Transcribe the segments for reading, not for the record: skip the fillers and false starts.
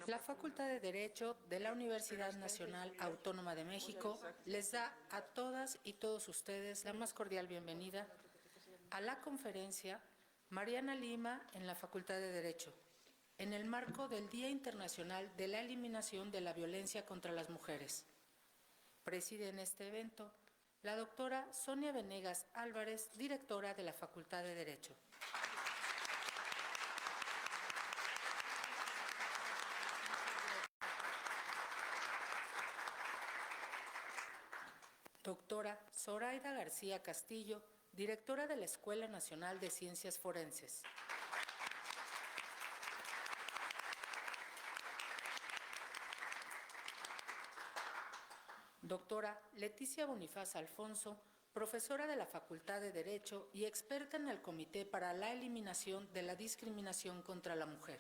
La Facultad de Derecho de la Universidad Nacional Autónoma de México les da a todas y todos ustedes la más cordial bienvenida a la conferencia Mariana Lima en la Facultad de Derecho, en el marco del Día Internacional de la Eliminación de la Violencia contra las Mujeres. Preside en este evento la doctora Sonia Venegas Álvarez, directora de la Facultad de Derecho. Doctora Zoraida García Castillo, directora de la Escuela Nacional de Ciencias Forenses. Doctora Leticia Bonifaz Alfonso, profesora de la Facultad de Derecho y experta en el Comité para la Eliminación de la Discriminación contra la Mujer.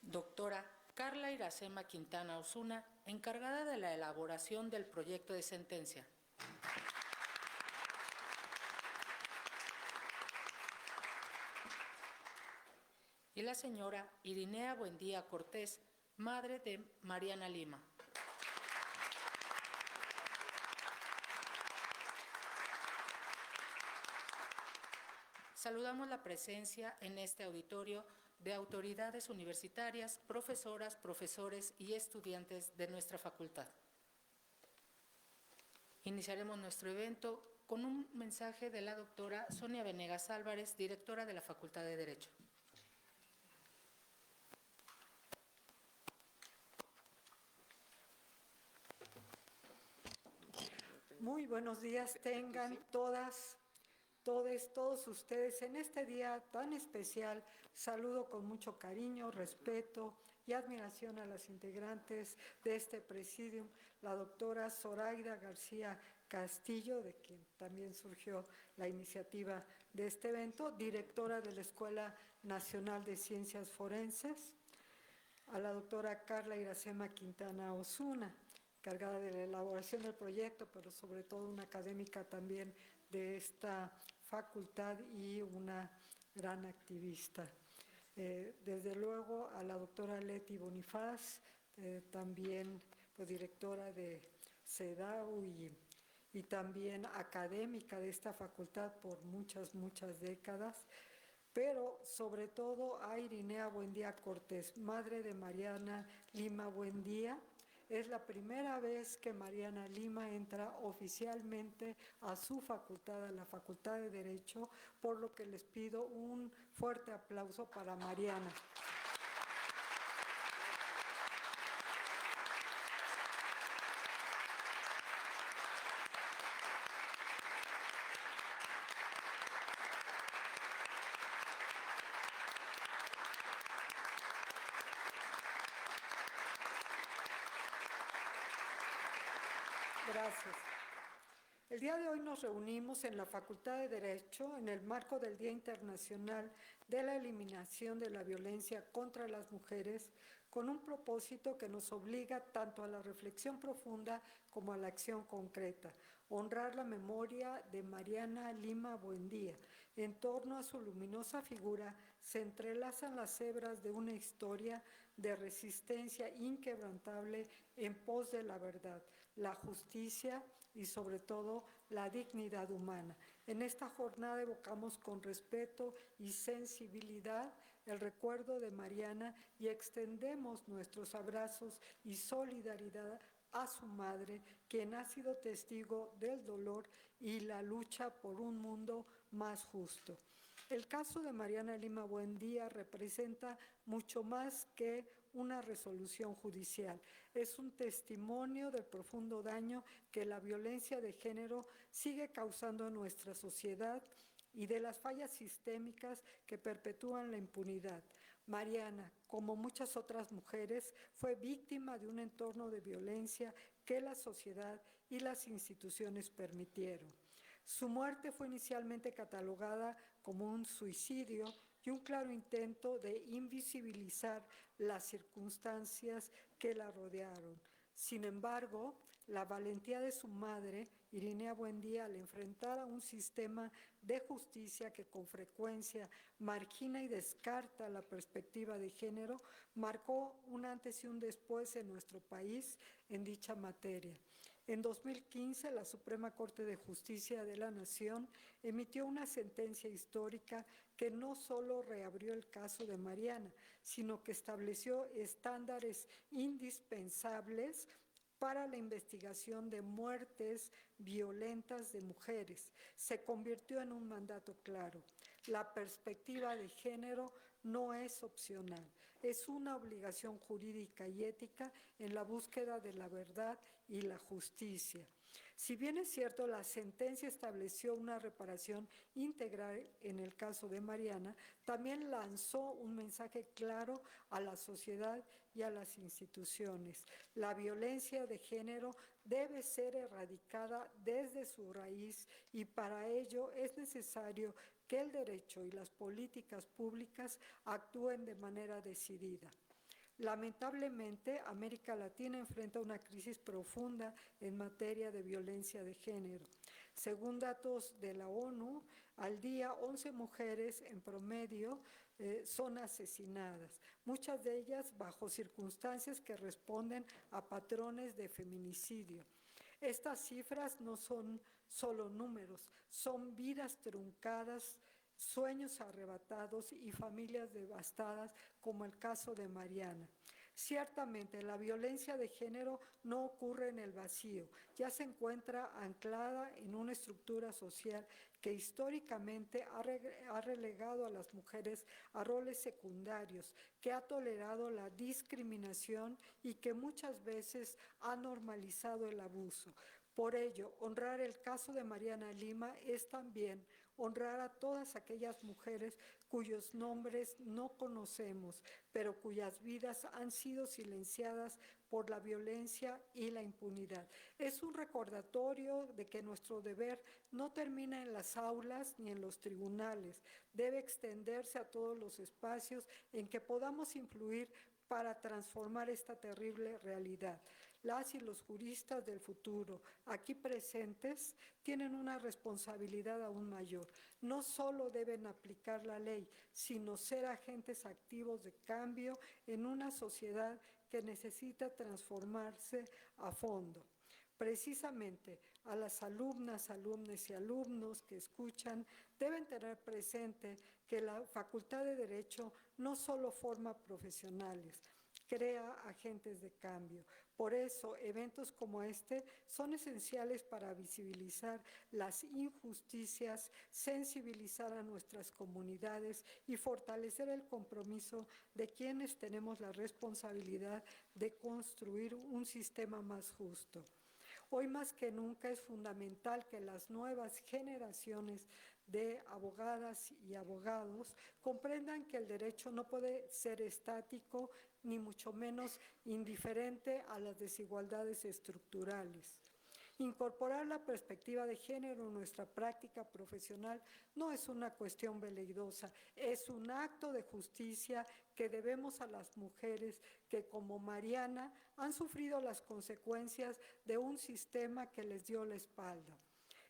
Doctora Carla Iracema Quintana Osuna, encargada de la elaboración del proyecto de sentencia. Y la señora Irinea Buendía Cortés, madre de Mariana Lima. Saludamos la presencia en este auditorio de autoridades universitarias, profesoras, profesores y estudiantes de nuestra facultad. Iniciaremos nuestro evento con un mensaje de la doctora Sonia Venegas Álvarez, directora de la Facultad de Derecho. Muy buenos días tengan todas, todos ustedes en este día tan especial. Saludo con mucho cariño, respeto y admiración a las integrantes de este presidium, la doctora Zoraida García Castillo, de quien también surgió la iniciativa de este evento, directora de la Escuela Nacional de Ciencias Forenses, a la doctora Carla Iracema Quintana Osuna, encargada de la elaboración del proyecto, pero sobre todo una académica también de esta facultad y una gran activista. Desde luego a la doctora Leti Bonifaz, también pues, directora de CEDAW y también académica de esta facultad por muchas décadas, pero sobre todo a Irinea Buendía Cortés, madre de Mariana Lima Buendía. Es la primera vez que Mariana Lima entra oficialmente a su facultad, a la Facultad de Derecho, por lo que les pido un fuerte aplauso para Mariana. Gracias. El día de hoy nos reunimos en la Facultad de Derecho en el marco del Día Internacional de la Eliminación de la Violencia contra las Mujeres, con un propósito que nos obliga tanto a la reflexión profunda como a la acción concreta: honrar la memoria de Mariana Lima Buendía. En torno a su luminosa figura se entrelazan las hebras de una historia de resistencia inquebrantable en pos de la verdad, la justicia y sobre todo la dignidad humana. En esta jornada evocamos con respeto y sensibilidad el recuerdo de Mariana y extendemos nuestros abrazos y solidaridad a su madre, quien ha sido testigo del dolor y la lucha por un mundo más justo. El caso de Mariana Lima Buendía representa mucho más que una resolución judicial. Es un testimonio del profundo daño que la violencia de género sigue causando en nuestra sociedad y de las fallas sistémicas que perpetúan la impunidad. Mariana, como muchas otras mujeres, fue víctima de un entorno de violencia que la sociedad y las instituciones permitieron. Su muerte fue inicialmente catalogada como un suicidio y un claro intento de invisibilizar las circunstancias que la rodearon. Sin embargo, la valentía de su madre Irinea Buendía, al enfrentar a un sistema de justicia que con frecuencia margina y descarta la perspectiva de género, marcó un antes y un después en nuestro país en dicha materia. En 2015, la Suprema Corte de Justicia de la Nación emitió una sentencia histórica que no solo reabrió el caso de Mariana, sino que estableció estándares indispensables para la investigación de muertes violentas de mujeres. Se convirtió en un mandato claro. La perspectiva de género no es opcional, es una obligación jurídica y ética en la búsqueda de la verdad y la justicia. Si bien es cierto, la sentencia estableció una reparación integral en el caso de Mariana, también lanzó un mensaje claro a la sociedad y a las instituciones. La violencia de género debe ser erradicada desde su raíz y para ello es necesario que el derecho y las políticas públicas actúen de manera decidida. Lamentablemente, América Latina enfrenta una crisis profunda en materia de violencia de género. Según datos de la ONU, al día 11 mujeres en promedio son asesinadas, muchas de ellas bajo circunstancias que responden a patrones de feminicidio. Estas cifras no son solo números, son vidas truncadas, sueños arrebatados y familias devastadas, como el caso de Mariana. Ciertamente, la violencia de género no ocurre en el vacío, ya se encuentra anclada en una estructura social que históricamente ha relegado a las mujeres a roles secundarios, que ha tolerado la discriminación y que muchas veces ha normalizado el abuso. Por ello, honrar el caso de Mariana Lima es también honrar a todas aquellas mujeres cuyos nombres no conocemos, pero cuyas vidas han sido silenciadas por la violencia y la impunidad. Es un recordatorio de que nuestro deber no termina en las aulas ni en los tribunales, debe extenderse a todos los espacios en que podamos influir para transformar esta terrible realidad. Las y los juristas del futuro, aquí presentes, tienen una responsabilidad aún mayor. No solo deben aplicar la ley, sino ser agentes activos de cambio en una sociedad que necesita transformarse a fondo. Precisamente a las alumnas, alumnes y alumnos que escuchan deben tener presente que la Facultad de Derecho no solo forma profesionales, crea agentes de cambio. Por eso, eventos como este son esenciales para visibilizar las injusticias, sensibilizar a nuestras comunidades y fortalecer el compromiso de quienes tenemos la responsabilidad de construir un sistema más justo. Hoy más que nunca es fundamental que las nuevas generaciones de abogadas y abogados comprendan que el derecho no puede ser estático ni mucho menos indiferente a las desigualdades estructurales. Incorporar la perspectiva de género en nuestra práctica profesional no es una cuestión veleidosa, es un acto de justicia que debemos a las mujeres que, como Mariana, han sufrido las consecuencias de un sistema que les dio la espalda.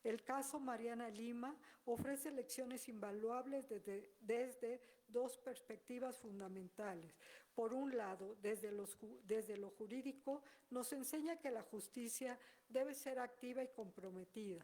El caso Mariana Lima ofrece lecciones invaluables desde dos perspectivas fundamentales. Por un lado, desde lo jurídico, nos enseña que la justicia debe ser activa y comprometida.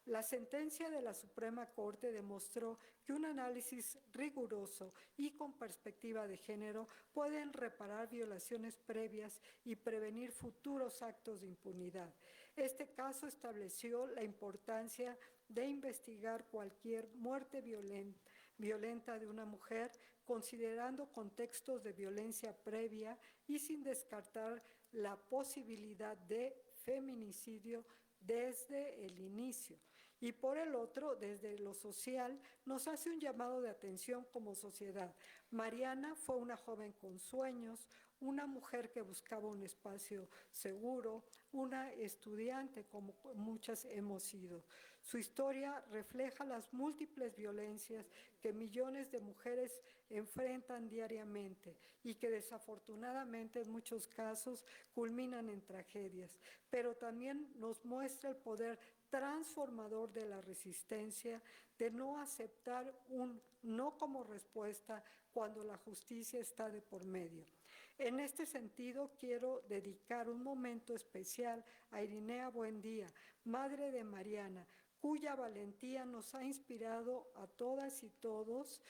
La sentencia de la Suprema Corte demostró que un análisis riguroso y con perspectiva de género pueden reparar violaciones previas y prevenir futuros actos de impunidad. Este caso estableció la importancia de investigar cualquier muerte violenta de una mujer, considerando contextos de violencia previa y sin descartar la posibilidad de feminicidio desde el inicio. Y por el otro, desde lo social, nos hace un llamado de atención como sociedad. Mariana fue una joven con sueños, una mujer que buscaba un espacio seguro, una estudiante como muchas hemos sido. Su historia refleja las múltiples violencias que millones de mujeres enfrentan diariamente y que desafortunadamente en muchos casos culminan en tragedias, pero también nos muestra el poder transformador de la resistencia, de no aceptar un no como respuesta cuando la justicia está de por medio. En este sentido, quiero dedicar un momento especial a Irinea Buendía, madre de Mariana, cuya valentía nos ha inspirado a todas y todos.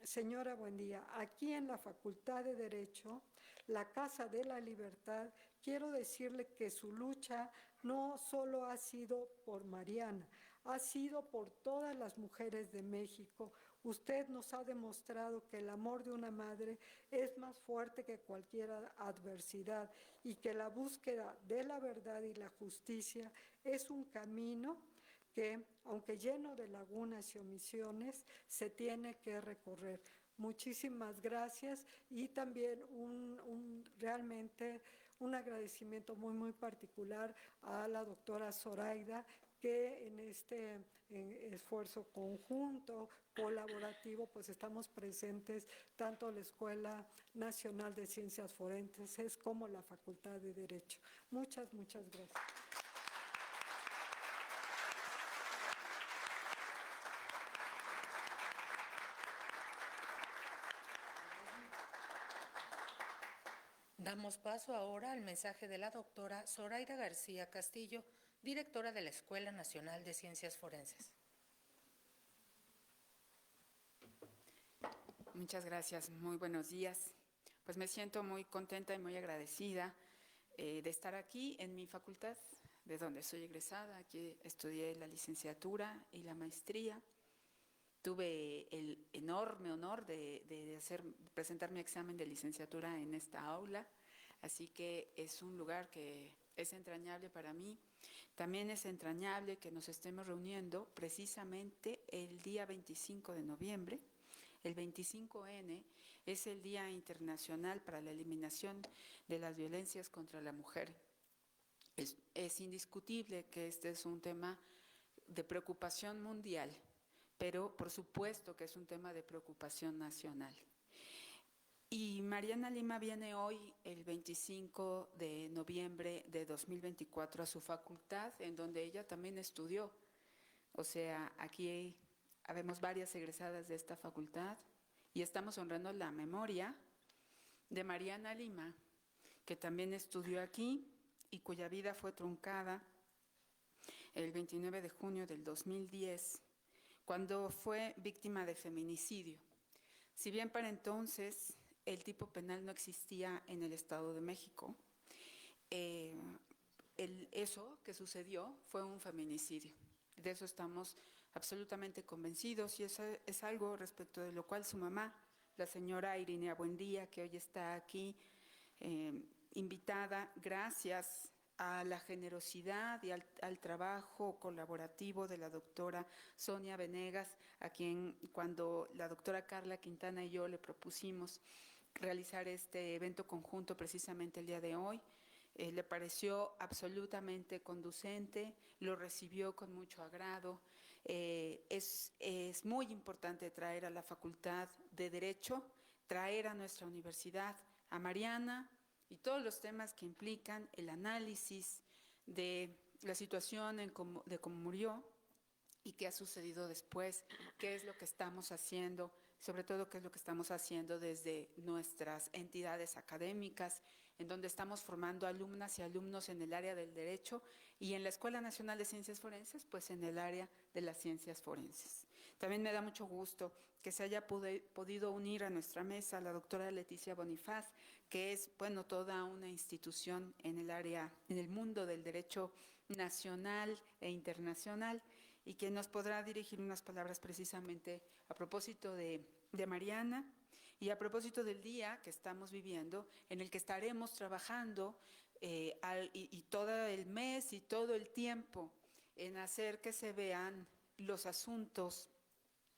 Señora Buendía, aquí en la Facultad de Derecho, la Casa de la Libertad, quiero decirle que su lucha no solo ha sido por Mariana, ha sido por todas las mujeres de México. Usted nos ha demostrado que el amor de una madre es más fuerte que cualquier adversidad y que la búsqueda de la verdad y la justicia es un camino que, aunque lleno de lagunas y omisiones, se tiene que recorrer. Muchísimas gracias y también realmente un agradecimiento muy particular a la doctora Zoraida, que en este esfuerzo conjunto, colaborativo, pues estamos presentes tanto la Escuela Nacional de Ciencias Forenses como la Facultad de Derecho. Muchas gracias. Damos paso ahora al mensaje de la doctora Zoraida García Castillo, directora de la Escuela Nacional de Ciencias Forenses. Muchas gracias, muy buenos días. Pues me siento muy contenta y muy agradecida de estar aquí en mi facultad, de donde soy egresada. Aquí estudié la licenciatura y la maestría. Tuve el enorme honor de presentar mi examen de licenciatura en esta aula, así que es un lugar que es entrañable para mí. También es entrañable que nos estemos reuniendo precisamente el día 25 de noviembre. El 25N es el Día Internacional para la Eliminación de las Violencias contra la Mujer. Es indiscutible que este es un tema de preocupación mundial, pero por supuesto que es un tema de preocupación nacional. Y Mariana Lima viene hoy, el 25 de noviembre de 2024, a su facultad, en donde ella también estudió. O sea, aquí habemos varias egresadas de esta facultad y estamos honrando la memoria de Mariana Lima, que también estudió aquí y cuya vida fue truncada el 29 de junio del 2010, cuando fue víctima de feminicidio. Si bien para entonces el tipo penal no existía en el Estado de México, eso que sucedió fue un feminicidio. De eso estamos absolutamente convencidos y eso es algo respecto de lo cual su mamá, la señora Irinea Buendía, que hoy está aquí invitada, gracias a la generosidad y al trabajo colaborativo de la doctora Sonia Venegas, a quien cuando la doctora Carla Quintana y yo le propusimos realizar este evento conjunto precisamente el día de hoy, le pareció absolutamente conducente, lo recibió con mucho agrado. Es muy importante traer a la Facultad de Derecho, traer a nuestra universidad a Mariana y todos los temas que implican el análisis de la situación de cómo murió y qué ha sucedido después, qué es lo que estamos haciendo, sobre todo qué es lo que estamos haciendo desde nuestras entidades académicas, en donde estamos formando alumnas y alumnos en el área del derecho y en la Escuela Nacional de Ciencias Forenses, pues en el área de las ciencias forenses. También me da mucho gusto que se haya podido unir a nuestra mesa la doctora Leticia Bonifaz, que es, bueno, toda una institución en el área, en el mundo del derecho nacional e internacional, y que nos podrá dirigir unas palabras precisamente a propósito de Mariana y a propósito del día que estamos viviendo, en el que estaremos trabajando y todo el mes y todo el tiempo en hacer que se vean los asuntos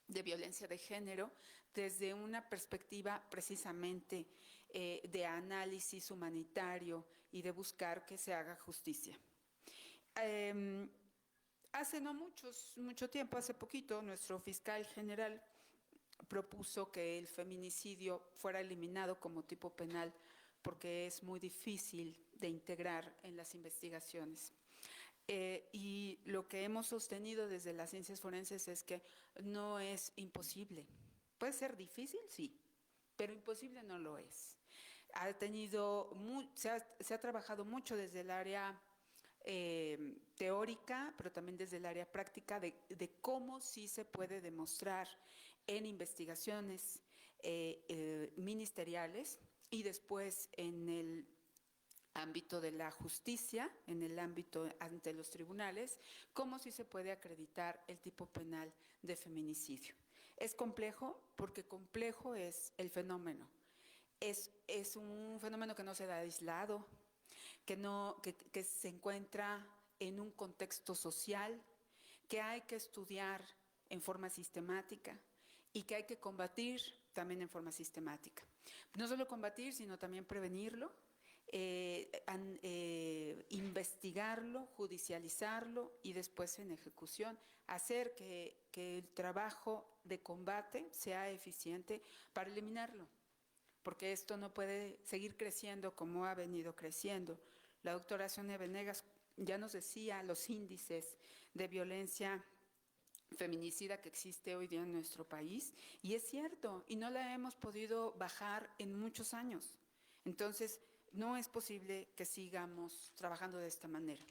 de violencia de género desde una perspectiva precisamente de análisis humanitario y de buscar que se haga justicia. Hace no mucho tiempo, hace poquito, nuestro fiscal general propuso que el feminicidio fuera eliminado como tipo penal porque es muy difícil de integrar en las investigaciones. Y lo que hemos sostenido desde las ciencias forenses es que no es imposible. Puede ser difícil, sí, pero imposible no lo es. Se ha trabajado mucho desde el área teórica, pero también desde el área práctica de cómo sí se puede demostrar en investigaciones ministeriales y después en el ámbito de la justicia, en el ámbito ante los tribunales, cómo sí se puede acreditar el tipo penal de feminicidio. Es complejo porque complejo es el fenómeno. Es un fenómeno que no se da aislado, que se encuentra en un contexto social, que hay que estudiar en forma sistemática y que hay que combatir también en forma sistemática. No solo combatir, sino también prevenirlo, investigarlo, judicializarlo y después en ejecución, hacer que el trabajo de combate sea eficiente para eliminarlo, porque esto no puede seguir creciendo como ha venido creciendo. La doctora Sonia Venegas ya nos decía los índices de violencia feminicida que existe hoy día en nuestro país, y es cierto, y no la hemos podido bajar en muchos años. Entonces, no es posible que sigamos trabajando de esta manera.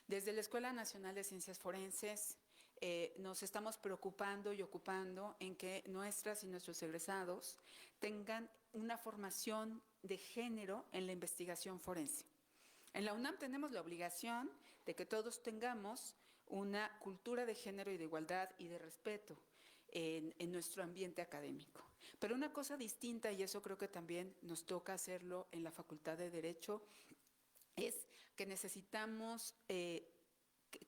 Desde la Escuela Nacional de Ciencias Forenses nos estamos preocupando y ocupando en que nuestras y nuestros egresados tengan una formación de género en la investigación forense. En la UNAM tenemos la obligación de que todos tengamos una cultura de género y de igualdad y de respeto en nuestro ambiente académico. Pero una cosa distinta, y eso creo que también nos toca hacerlo en la Facultad de Derecho, es que necesitamos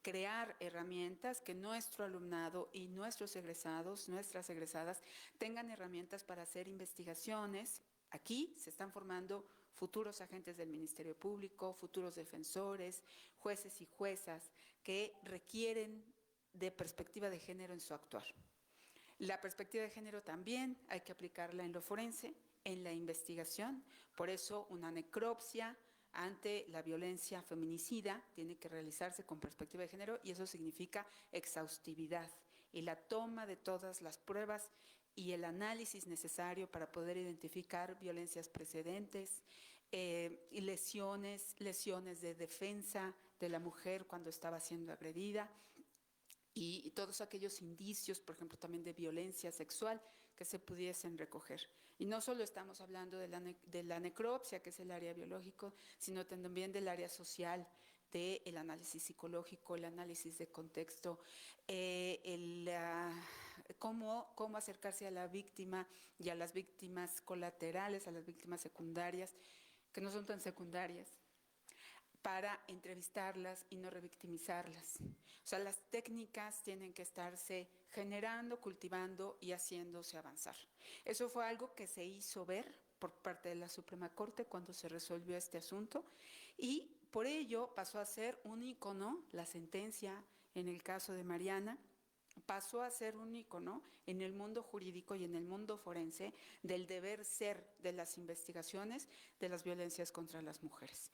crear herramientas, que nuestro alumnado y nuestros egresados, nuestras egresadas, tengan herramientas para hacer investigaciones. Aquí se están formando futuros agentes del Ministerio Público, futuros defensores, jueces y juezas que requieren de perspectiva de género en su actuar. La perspectiva de género también hay que aplicarla en lo forense, en la investigación. Por eso una necropsia ante la violencia feminicida tiene que realizarse con perspectiva de género, y eso significa exhaustividad y la toma de todas las pruebas y el análisis necesario para poder identificar violencias precedentes, y lesiones de defensa de la mujer cuando estaba siendo agredida, y todos aquellos indicios, por ejemplo, también de violencia sexual que se pudiesen recoger. Y no solo estamos hablando de la necropsia, que es el área biológico, sino también del área social, del análisis psicológico, el análisis de contexto, cómo acercarse a la víctima y a las víctimas colaterales, a las víctimas secundarias, que no son tan secundarias, para entrevistarlas y no revictimizarlas. O sea, las técnicas tienen que estarse generando, cultivando y haciéndose avanzar. Eso fue algo que se hizo ver por parte de la Suprema Corte cuando se resolvió este asunto, y por ello pasó a ser un ícono, la sentencia en el caso de Mariana, pasó a ser un ícono en el mundo jurídico y en el mundo forense del deber ser de las investigaciones de las violencias contra las mujeres.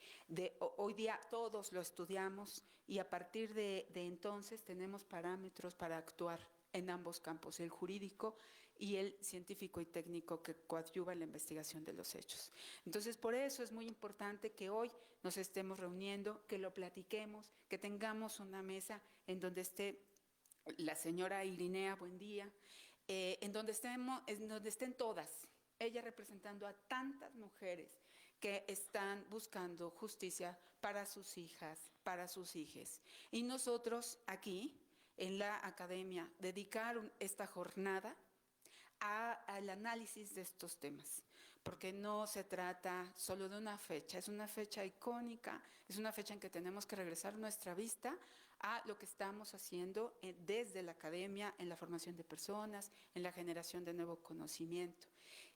Hoy día todos lo estudiamos, y a partir de entonces tenemos parámetros para actuar en ambos campos, el jurídico y el científico y técnico que coadyuva en la investigación de los hechos. Entonces, por eso es muy importante que hoy nos estemos reuniendo, que lo platiquemos, que tengamos una mesa en donde esté la señora Irinea Buendía, en donde estén todas, ella representando a tantas mujeres que están buscando justicia para sus hijas, para sus hijes. Y nosotros aquí, en la academia, dedicar esta jornada al análisis de estos temas, porque no se trata solo de una fecha, es una fecha icónica, es una fecha en que tenemos que regresar nuestra vista a lo que estamos haciendo desde la academia, en la formación de personas, en la generación de nuevo conocimiento.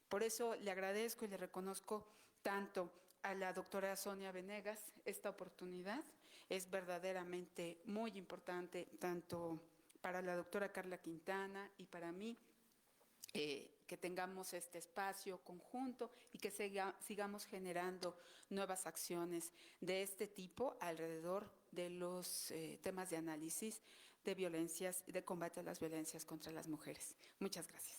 Por eso le agradezco y le reconozco tanto a la doctora Sonia Venegas esta oportunidad. Es verdaderamente muy importante, tanto para la doctora Carla Quintana y para mí, que tengamos este espacio conjunto y que sigamos generando nuevas acciones de este tipo alrededor de los temas de análisis de violencias, de combate a las violencias contra las mujeres. Muchas gracias.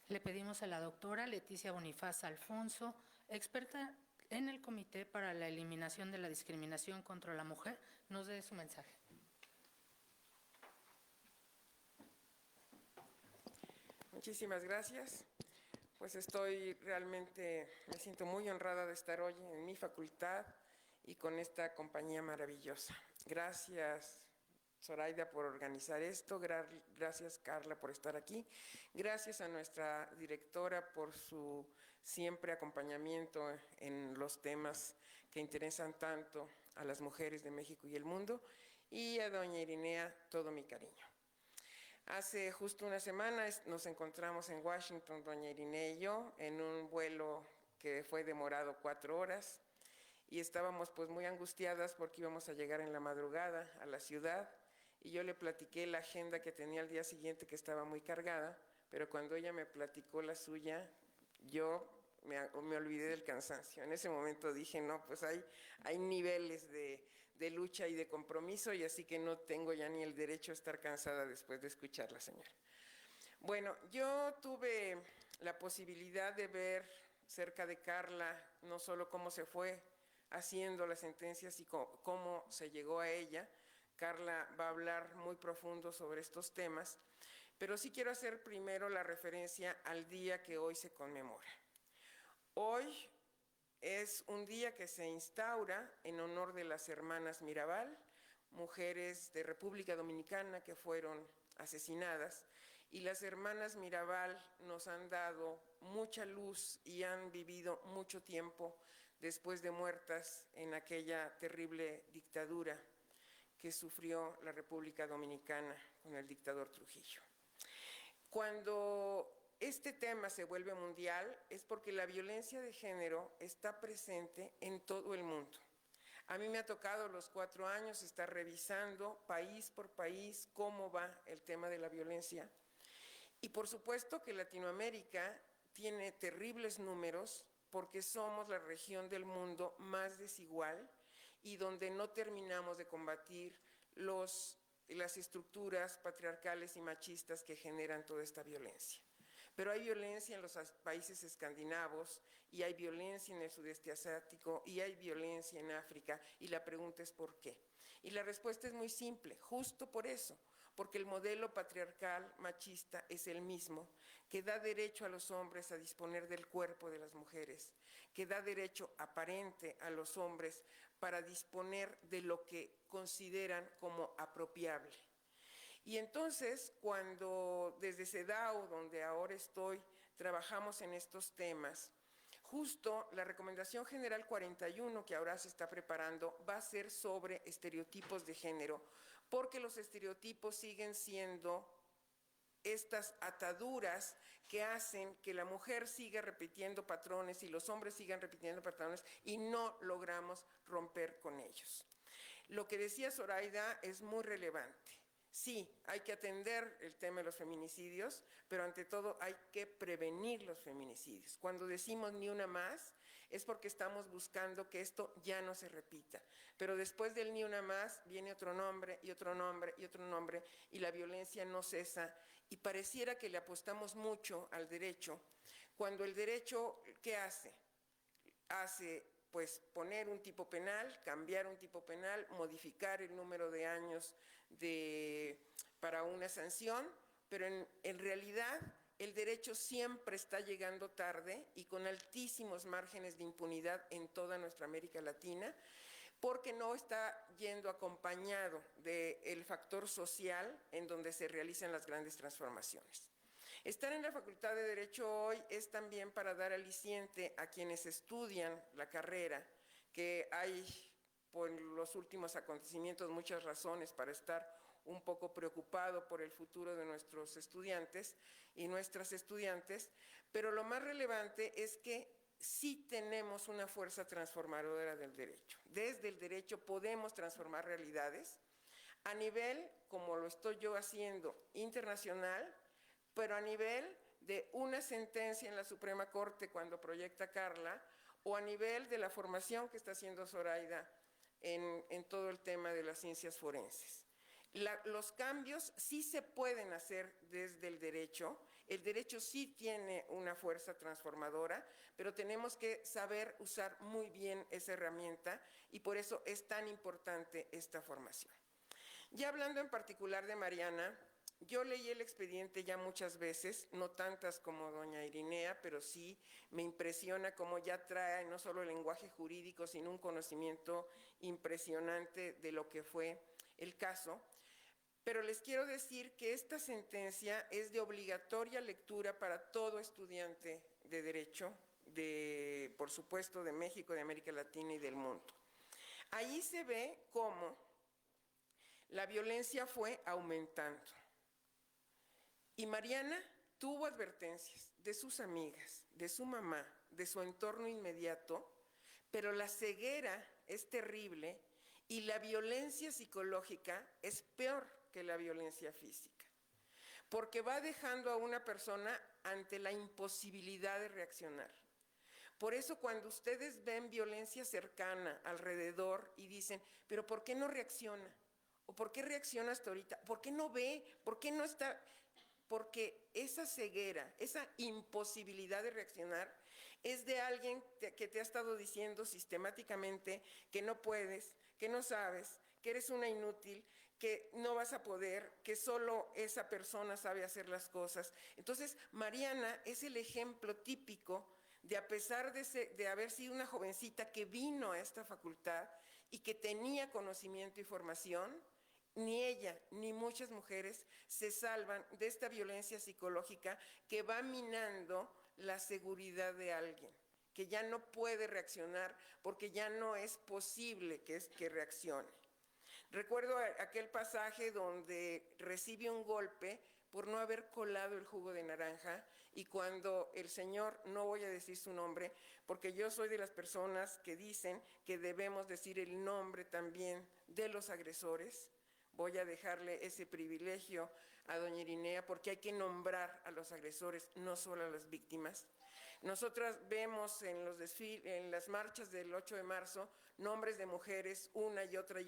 Le pedimos a la doctora Leticia Bonifaz Alfonso, experta en el Comité para la Eliminación de la Discriminación contra la Mujer, nos dé su mensaje. Muchísimas gracias. Pues me siento muy honrada de estar hoy en mi facultad y con esta compañía maravillosa. Gracias, Zoraida, por organizar esto. Gracias, Carla, por estar aquí. Gracias a nuestra directora por su siempre acompañamiento en los temas que interesan tanto a las mujeres de México y el mundo. Y a doña Irinea, todo mi cariño. Hace justo una semana nos encontramos en Washington, doña Irinea y yo, en un vuelo que fue demorado 4 horas y estábamos pues muy angustiadas porque íbamos a llegar en la madrugada a la ciudad y yo le platiqué la agenda que tenía al día siguiente que estaba muy cargada, pero cuando ella me platicó la suya, yo me olvidé del cansancio. En ese momento dije, no, pues hay niveles de lucha y de compromiso, y así que no tengo ya ni el derecho a estar cansada después de escucharla, señora. Bueno, yo tuve la posibilidad de ver cerca de Carla no solo cómo se fue haciendo las sentencias y cómo se llegó a ella. Carla va a hablar muy profundo sobre estos temas, pero sí quiero hacer primero la referencia al día que hoy se conmemora. Hoy es un día que se instaura en honor de las hermanas Mirabal, mujeres de República Dominicana que fueron asesinadas, y las hermanas Mirabal nos han dado mucha luz y han vivido mucho tiempo después de muertas en aquella terrible dictadura que sufrió la República Dominicana con el dictador Trujillo. Cuando este tema se vuelve mundial es porque la violencia de género está presente en todo el mundo. A mí me ha tocado los 4 años estar revisando país por país cómo va el tema de la violencia. Y por supuesto que Latinoamérica tiene terribles números porque somos la región del mundo más desigual y donde no terminamos de combatir las estructuras patriarcales y machistas que generan toda esta violencia. Pero hay violencia en los países escandinavos, y hay violencia en el sudeste asiático, y hay violencia en África, y la pregunta es ¿por qué? Y la respuesta es muy simple, justo por eso, porque el modelo patriarcal machista es el mismo, que da derecho a los hombres a disponer del cuerpo de las mujeres, que da derecho aparente a los hombres para disponer de lo que consideran como apropiable. Y entonces, cuando desde CEDAW, donde ahora estoy, trabajamos en estos temas, justo la Recomendación General 41, que ahora se está preparando, va a ser sobre estereotipos de género, porque los estereotipos siguen siendo estas ataduras que hacen que la mujer siga repitiendo patrones y los hombres sigan repitiendo patrones y no logramos romper con ellos. Lo que decía Zoraida es muy relevante. Sí, hay que atender el tema de los feminicidios, pero ante todo hay que prevenir los feminicidios. Cuando decimos ni una más, es porque estamos buscando que esto ya no se repita. Pero después del ni una más, viene otro nombre y otro nombre y otro nombre, y la violencia no cesa. Y pareciera que le apostamos mucho al derecho, cuando el derecho, ¿qué hace? Hace pues poner un tipo penal, cambiar un tipo penal, modificar el número de años para una sanción, pero en realidad el derecho siempre está llegando tarde y con altísimos márgenes de impunidad en toda nuestra América Latina, porque no está yendo acompañado del factor social en donde se realizan las grandes transformaciones. Estar en la Facultad de Derecho hoy es también para dar aliciente a quienes estudian la carrera, que hay por los últimos acontecimientos muchas razones para estar un poco preocupado por el futuro de nuestros estudiantes y nuestras estudiantes, pero lo más relevante es que sí tenemos una fuerza transformadora del derecho. Desde el derecho podemos transformar realidades a nivel, como lo estoy yo haciendo, internacional, pero a nivel de una sentencia en la Suprema Corte cuando proyecta Carla, o a nivel de la formación que está haciendo Zoraida en todo el tema de las ciencias forenses. Los cambios sí se pueden hacer desde el derecho sí tiene una fuerza transformadora, pero tenemos que saber usar muy bien esa herramienta y por eso es tan importante esta formación. Ya hablando en particular de Mariana, yo leí el expediente ya muchas veces, no tantas como doña Irinea, pero sí me impresiona cómo ya trae no solo el lenguaje jurídico, sino un conocimiento impresionante de lo que fue el caso. Pero les quiero decir que esta sentencia es de obligatoria lectura para todo estudiante de Derecho, por supuesto, de México, de América Latina y del mundo. Ahí se ve cómo la violencia fue aumentando. Y Mariana tuvo advertencias de sus amigas, de su mamá, de su entorno inmediato, pero la ceguera es terrible y la violencia psicológica es peor que la violencia física, porque va dejando a una persona ante la imposibilidad de reaccionar. Por eso cuando ustedes ven violencia cercana alrededor y dicen, pero ¿por qué no reacciona? ¿O por qué reacciona hasta ahorita? ¿Por qué no ve? ¿Por qué no está? Porque esa ceguera, esa imposibilidad de reaccionar es de alguien que te ha estado diciendo sistemáticamente que no puedes, que no sabes, que eres una inútil, que no vas a poder, que solo esa persona sabe hacer las cosas. Entonces, Mariana es el ejemplo típico de, a pesar de haber sido una jovencita que vino a esta facultad y que tenía conocimiento y formación, ni ella ni muchas mujeres se salvan de esta violencia psicológica que va minando la seguridad de alguien, que ya no puede reaccionar porque ya no es posible que reaccione. Recuerdo aquel pasaje donde recibe un golpe por no haber colado el jugo de naranja y cuando el señor, no voy a decir su nombre, porque yo soy de las personas que dicen que debemos decir el nombre también de los agresores. Voy a dejarle ese privilegio a doña Irinea porque hay que nombrar a los agresores, no solo a las víctimas. Nosotras vemos en los desfiles, en las marchas del 8 de marzo, nombres de mujeres, una y otra,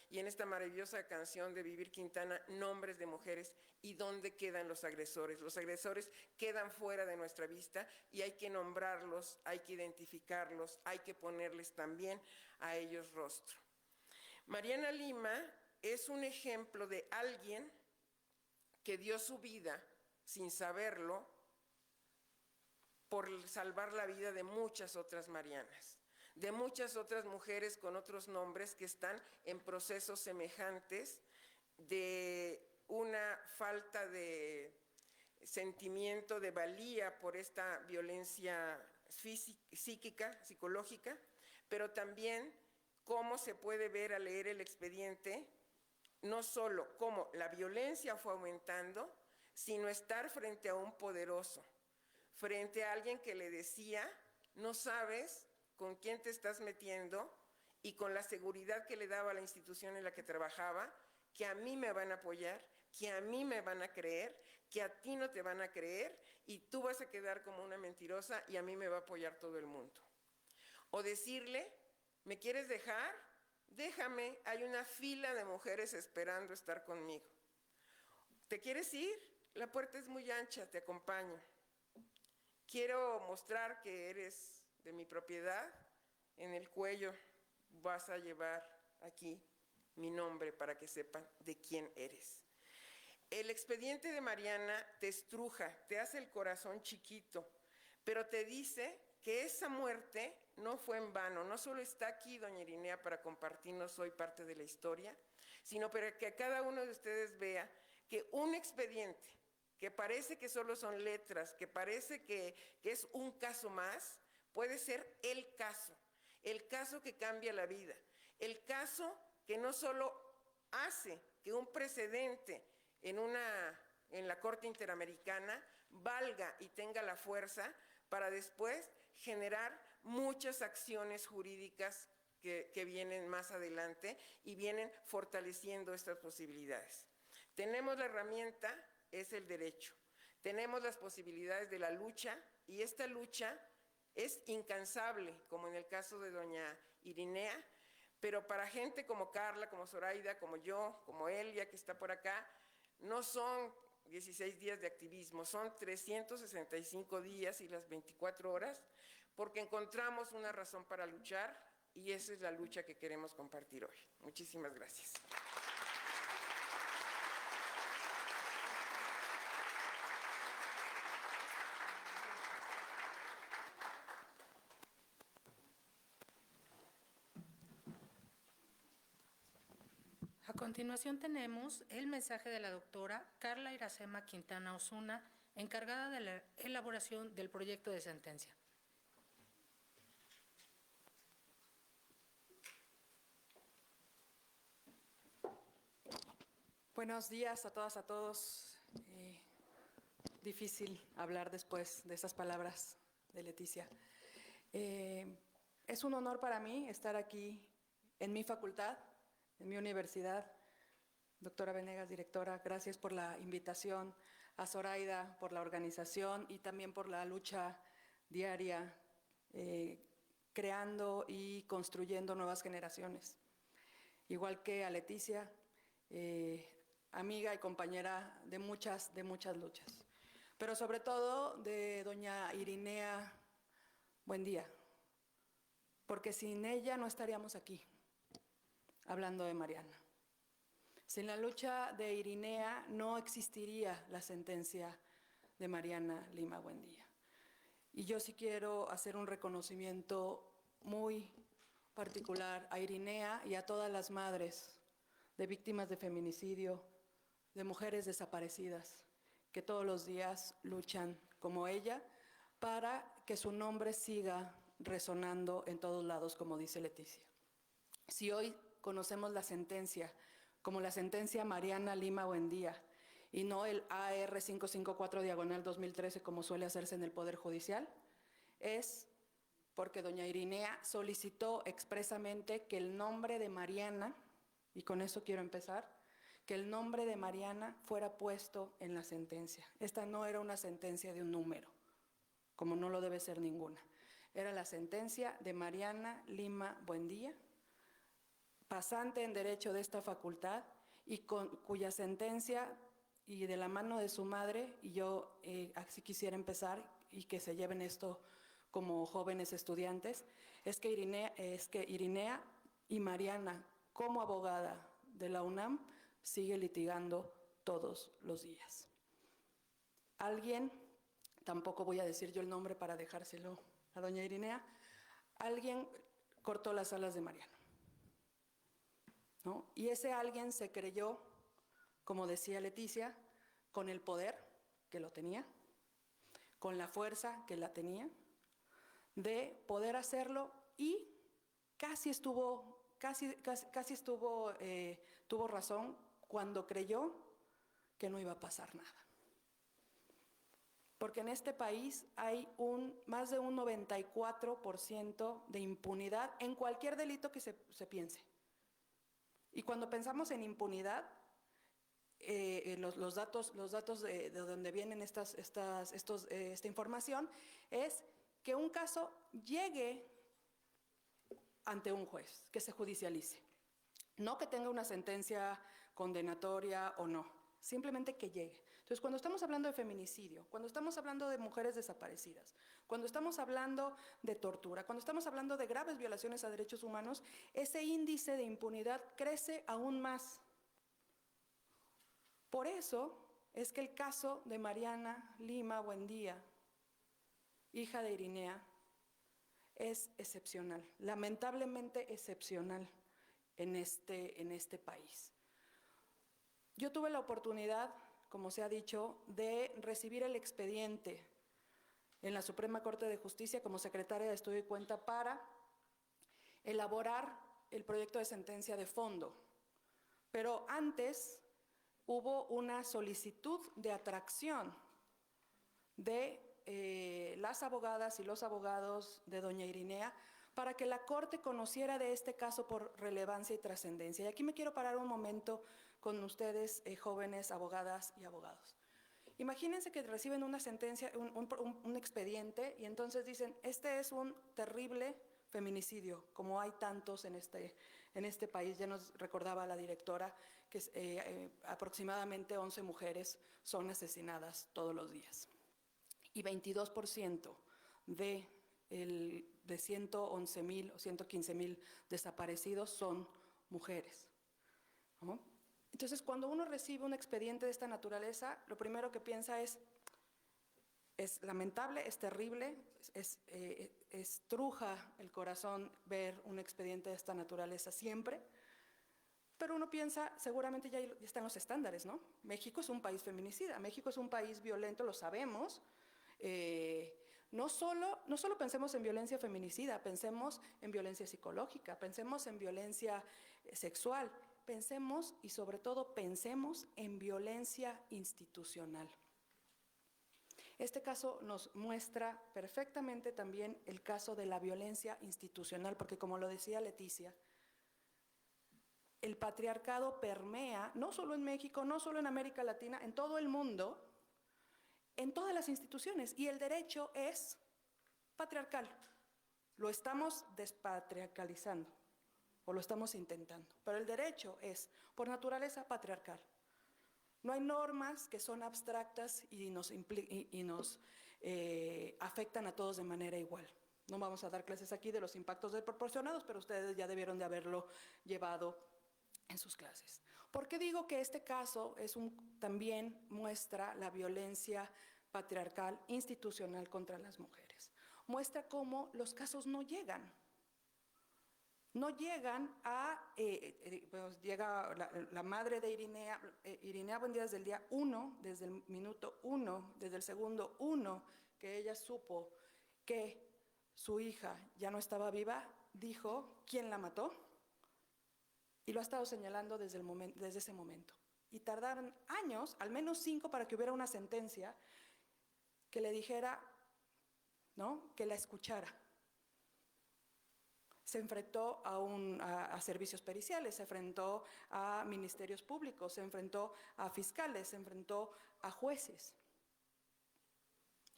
y en esta maravillosa canción de Vivir Quintana, nombres de mujeres. ¿Y dónde quedan los agresores? Los agresores quedan fuera de nuestra vista y hay que nombrarlos, hay que identificarlos, hay que ponerles también a ellos rostro. Mariana Lima es un ejemplo de alguien que dio su vida sin saberlo por salvar la vida de muchas otras Marianas, de muchas otras mujeres con otros nombres que están en procesos semejantes de una falta de sentimiento de valía por esta violencia psíquica, psicológica, pero también cómo se puede ver al leer el expediente, no solo cómo la violencia fue aumentando, sino estar frente a un poderoso, frente a alguien que le decía, no sabes con quién te estás metiendo, y con la seguridad que le daba a la institución en la que trabajaba, que a mí me van a apoyar, que a mí me van a creer, que a ti no te van a creer, y tú vas a quedar como una mentirosa y a mí me va a apoyar todo el mundo. O decirle, ¿me quieres dejar? Déjame, hay una fila de mujeres esperando estar conmigo. ¿Te quieres ir? La puerta es muy ancha, te acompaño. Quiero mostrar que eres de mi propiedad, en el cuello vas a llevar aquí mi nombre para que sepan de quién eres. El expediente de Mariana te estruja, te hace el corazón chiquito, pero te dice que esa muerte no fue en vano. No solo está aquí doña Irinea para compartirnos hoy parte de la historia, sino para que cada uno de ustedes vea que un expediente que parece que solo son letras, que parece que es un caso más, puede ser el caso que cambia la vida, el caso que no solo hace que un precedente en la Corte Interamericana valga y tenga la fuerza para después generar muchas acciones jurídicas que vienen más adelante y vienen fortaleciendo estas posibilidades. Tenemos la herramienta, es el derecho. Tenemos las posibilidades de la lucha y esta lucha es incansable, como en el caso de doña Irinea, pero para gente como Carla, como Zoraida, como yo, como Elia, que está por acá, no son 16 días de activismo, son 365 días y las 24 horas, porque encontramos una razón para luchar y esa es la lucha que queremos compartir hoy. Muchísimas gracias. A continuación tenemos el mensaje de la doctora Carla Iracema Quintana Osuna, encargada de la elaboración del proyecto de sentencia. Buenos días a todas, a todos. Difícil hablar después de esas palabras de Leticia. Es un honor para mí estar aquí en mi facultad, en mi universidad. Doctora Venegas, directora, gracias por la invitación, a Zoraida por la organización y también por la lucha diaria, creando y construyendo nuevas generaciones. Igual que a Leticia, amiga y compañera de muchas luchas. Pero sobre todo de doña Irinea Buendía, porque sin ella no estaríamos aquí, hablando de Mariana. Sin la lucha de Irinea no existiría la sentencia de Mariana Lima Buendía. Y yo sí quiero hacer un reconocimiento muy particular a Irinea y a todas las madres de víctimas de feminicidio, de mujeres desaparecidas, que todos los días luchan como ella para que su nombre siga resonando en todos lados, como dice Leticia. Si hoy conocemos la sentencia como la sentencia Mariana Lima Buendía y no el AR 554/2013 como suele hacerse en el Poder Judicial, es porque doña Irinea solicitó expresamente que el nombre de Mariana, y con eso quiero empezar, que el nombre de Mariana fuera puesto en la sentencia. Esta no era una sentencia de un número, como no lo debe ser ninguna. Era la sentencia de Mariana Lima Buendía, pasante en Derecho de esta facultad, y cuya sentencia, y de la mano de su madre, y yo así quisiera empezar, y que se lleven esto como jóvenes estudiantes, es que Irinea y Mariana, como abogada de la UNAM, sigue litigando todos los días. Alguien, tampoco voy a decir yo el nombre para dejárselo a doña Irinea, alguien cortó las alas de Mariana, ¿no? Y ese alguien se creyó, como decía Leticia, con el poder que lo tenía, con la fuerza que la tenía, de poder hacerlo, y tuvo razón cuando creyó que no iba a pasar nada. Porque en este país hay más de un 94% de impunidad en cualquier delito que se piense. Y cuando pensamos en impunidad, los datos de donde vienen esta información es que un caso llegue ante un juez, que se judicialice. No que tenga una sentencia condenatoria o no, simplemente que llegue. Entonces, cuando estamos hablando de feminicidio, cuando estamos hablando de mujeres desaparecidas, cuando estamos hablando de tortura, cuando estamos hablando de graves violaciones a derechos humanos, ese índice de impunidad crece aún más. Por eso es que el caso de Mariana Lima Buendía, hija de Irinea, es excepcional, lamentablemente excepcional en este país. Yo tuve la oportunidad, como se ha dicho, de recibir el expediente en la Suprema Corte de Justicia como secretaria de Estudio y Cuenta para elaborar el proyecto de sentencia de fondo. Pero antes hubo una solicitud de atracción de las abogadas y los abogados de doña Irinea para que la Corte conociera de este caso por relevancia y trascendencia. Y aquí me quiero parar un momento con ustedes, jóvenes abogadas y abogados. Imagínense que reciben una sentencia, un expediente, y entonces dicen, este es un terrible feminicidio, como hay tantos en este país. Ya nos recordaba la directora que aproximadamente 11 mujeres son asesinadas todos los días. Y 22% de 111,000 o 115,000 desaparecidos son mujeres, ¿no? Entonces, cuando uno recibe un expediente de esta naturaleza, lo primero que piensa es lamentable, es terrible, estruja el corazón ver un expediente de esta naturaleza siempre, pero uno piensa, seguramente ya están los estándares, ¿no? México es un país feminicida, México es un país violento, lo sabemos. No solo pensemos en violencia feminicida, pensemos en violencia psicológica, pensemos en violencia sexual, pensemos y sobre todo pensemos en violencia institucional. Este caso nos muestra perfectamente también el caso de la violencia institucional, porque como lo decía Leticia, el patriarcado permea, no solo en México, no solo en América Latina, en todo el mundo, en todas las instituciones, y el derecho es patriarcal. Lo estamos despatriarcalizando, o lo estamos intentando, pero el derecho es, por naturaleza, patriarcal. No hay normas que son abstractas y nos afectan a todos de manera igual. No vamos a dar clases aquí de los impactos desproporcionados, pero ustedes ya debieron de haberlo llevado en sus clases. ¿Por qué digo que este caso también muestra la violencia patriarcal institucional contra las mujeres? Muestra cómo los casos no llegan. No llegan pues llega la madre de Irinea. Irinea Buendía desde el día 1, desde el minuto 1, desde el segundo 1, que ella supo que su hija ya no estaba viva, dijo quién la mató, y lo ha estado señalando desde ese momento. Y tardaron años, al menos 5, para que hubiera una sentencia que le dijera, ¿no?, que la escuchara. Se enfrentó a servicios periciales, se enfrentó a ministerios públicos, se enfrentó a fiscales, se enfrentó a jueces,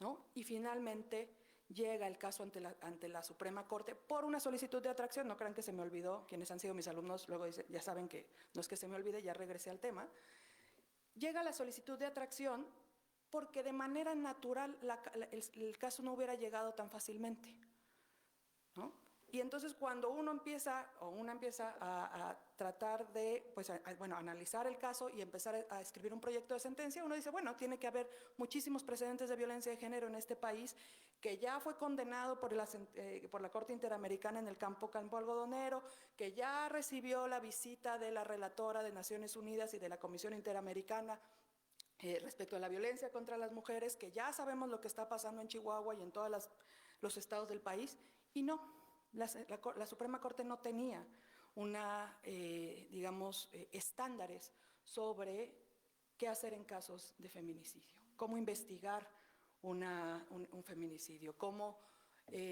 ¿no? Y finalmente llega el caso ante la Suprema Corte por una solicitud de atracción. No crean que se me olvidó, quienes han sido mis alumnos luego ya saben que no es que se me olvide, ya regresé al tema. Llega la solicitud de atracción porque de manera natural el caso no hubiera llegado tan fácilmente, ¿no? Y entonces cuando una empieza a tratar de, pues, analizar el caso y empezar a escribir un proyecto de sentencia, uno dice, bueno, tiene que haber muchísimos precedentes de violencia de género en este país, que ya fue condenado por la Corte Interamericana en el campo algodonero, que ya recibió la visita de la relatora de Naciones Unidas y de la Comisión Interamericana respecto a la violencia contra las mujeres, que ya sabemos lo que está pasando en Chihuahua y en todos los estados del país, y no. La Suprema Corte no tenía estándares sobre qué hacer en casos de feminicidio, cómo investigar un feminicidio, cómo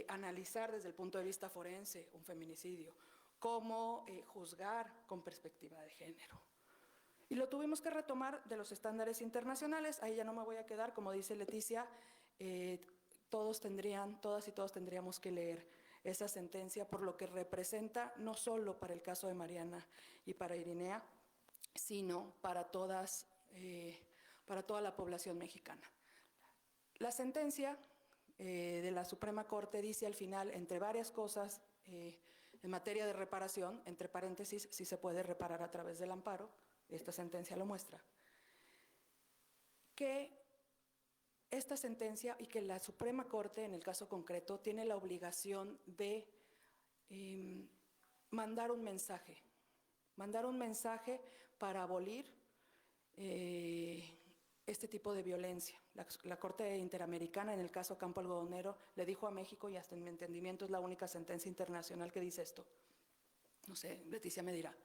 analizar desde el punto de vista forense un feminicidio, cómo juzgar con perspectiva de género. Y lo tuvimos que retomar de los estándares internacionales. Ahí ya no me voy a quedar, como dice Leticia, todas y todos tendríamos que leer esa sentencia por lo que representa no solo para el caso de Mariana y para Irinea, sino para toda la población mexicana. La sentencia de la Suprema Corte dice al final, entre varias cosas, en materia de reparación, entre paréntesis, si se puede reparar a través del amparo, esta sentencia lo muestra, que esta sentencia y que la Suprema Corte, en el caso concreto, tiene la obligación de mandar un mensaje para abolir este tipo de violencia. La Corte Interamericana, en el caso Campo Algodonero, le dijo a México, y hasta en mi entendimiento es la única sentencia internacional que dice esto, no sé, Leticia me dirá,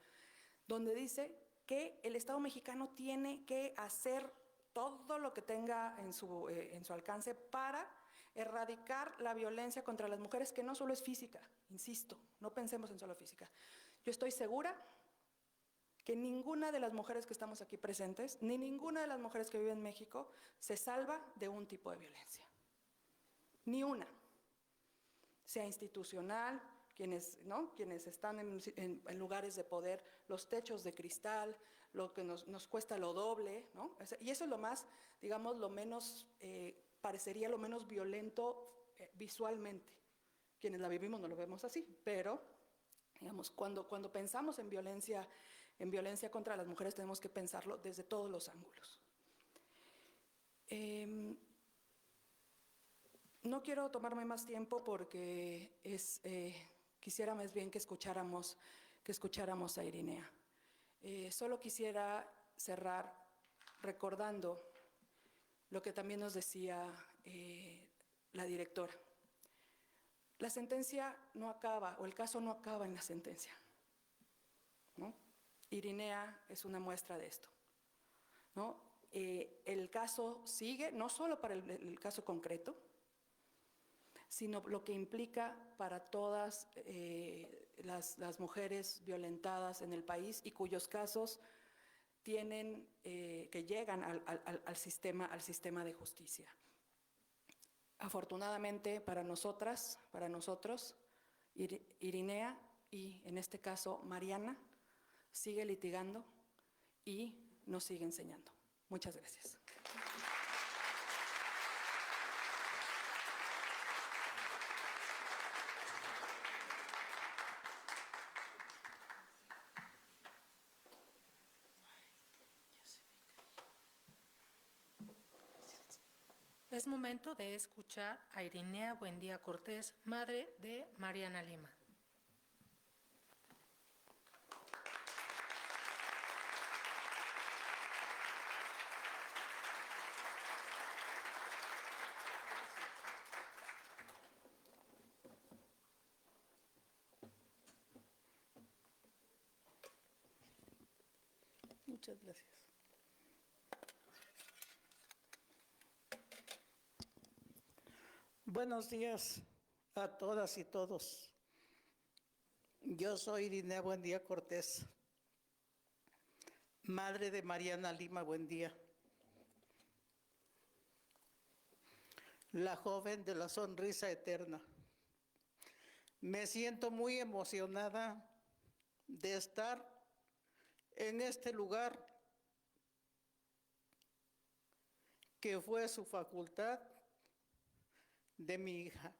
donde dice que el Estado mexicano tiene que hacer todo lo que tenga en su alcance para erradicar la violencia contra las mujeres, que no solo es física, insisto, no pensemos en solo física. Yo estoy segura que ninguna de las mujeres que estamos aquí presentes, ni ninguna de las mujeres que viven en México, se salva de un tipo de violencia. Ni una. Sea institucional, quienes están en lugares de poder, los techos de cristal, lo que nos cuesta lo doble, ¿no? Y eso es lo más, digamos, lo menos, parecería lo menos violento visualmente. Quienes la vivimos no lo vemos así, pero, digamos, cuando pensamos en violencia contra las mujeres tenemos que pensarlo desde todos los ángulos. No quiero tomarme más tiempo porque quisiera más bien que escucháramos a Irinea. Solo quisiera cerrar recordando lo que también nos decía la directora. La sentencia no acaba, o el caso no acaba en la sentencia, ¿no? Irinea es una muestra de esto, ¿no? El caso sigue, no solo para el caso concreto, sino lo que implica para todas las mujeres violentadas en el país y cuyos casos que llegan al sistema de justicia. Afortunadamente para nosotros, Irinea y en este caso Mariana sigue litigando y nos sigue enseñando. Muchas gracias. Es momento de escuchar a Irinea Buendía Cortés, madre de Mariana Lima. Muchas gracias. Buenos días a todas y todos. Yo soy Irinea Buendía Cortés, madre de Mariana Lima Buendía, la joven de la sonrisa eterna. Me siento muy emocionada de estar en este lugar que fue su facultad de mi hija.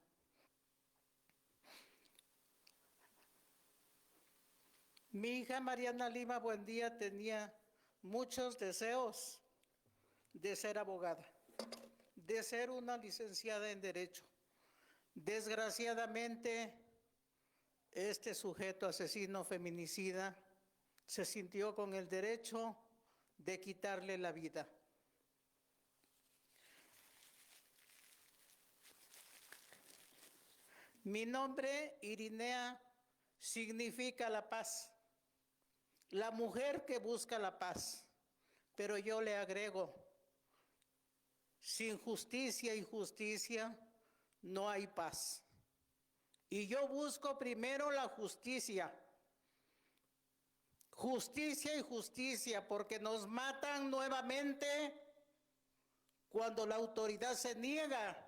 Mi hija Mariana Lima Buendía tenía muchos deseos de ser abogada, de ser una licenciada en Derecho. Desgraciadamente, este sujeto asesino feminicida se sintió con el derecho de quitarle la vida. Mi nombre, Irinea, significa la paz, la mujer que busca la paz, pero yo le agrego, sin justicia y justicia no hay paz. Y yo busco primero la justicia, justicia y justicia, porque nos matan nuevamente cuando la autoridad se niega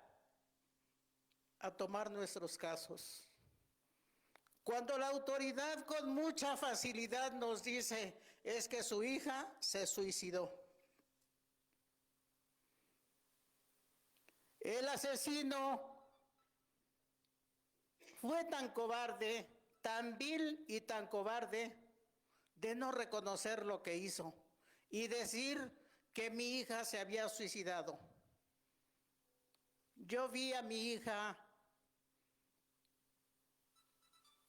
a tomar nuestros casos. Cuando la autoridad con mucha facilidad nos dice es que su hija se suicidó. El asesino fue tan cobarde, tan vil y tan cobarde de no reconocer lo que hizo y decir que mi hija se había suicidado. Yo vi a mi hija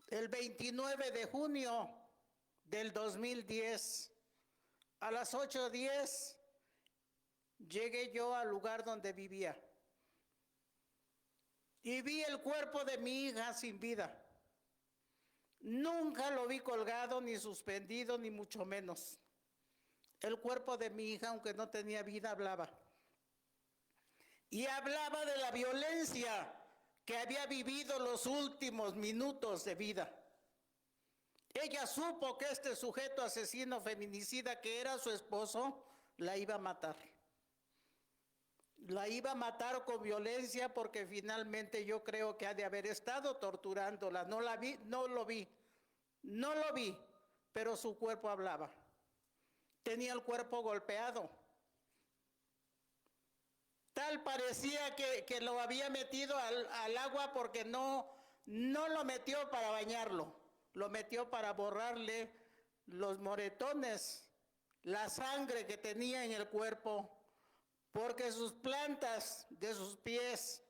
el 29 de junio del 2010, a las 8:10, llegué yo al lugar donde vivía y vi el cuerpo de mi hija sin vida. Nunca lo vi colgado, ni suspendido, ni mucho menos. El cuerpo de mi hija, aunque no tenía vida, hablaba. Y hablaba de la violencia que había vivido los últimos minutos de vida. Ella supo que este sujeto asesino feminicida, que era su esposo, la iba a matar. La iba a matar con violencia porque finalmente yo creo que ha de haber estado torturándola. No la vi, no lo vi, pero su cuerpo hablaba. Tenía el cuerpo golpeado. Tal parecía que lo había metido al agua porque no lo metió para bañarlo. Lo metió para borrarle los moretones, la sangre que tenía en el cuerpo, porque sus plantas de sus pies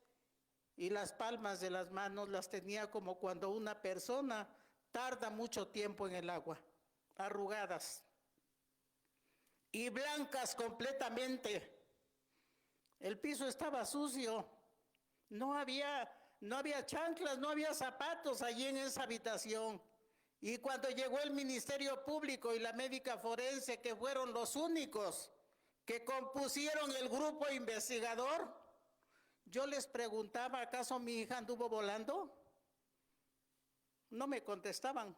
y las palmas de las manos las tenía como cuando una persona tarda mucho tiempo en el agua, arrugadas y blancas completamente. El piso estaba sucio, no había chanclas, no había zapatos allí en esa habitación. Y cuando llegó el Ministerio Público y la médica forense, que fueron los únicos que compusieron el grupo investigador, yo les preguntaba, ¿acaso mi hija anduvo volando? No me contestaban.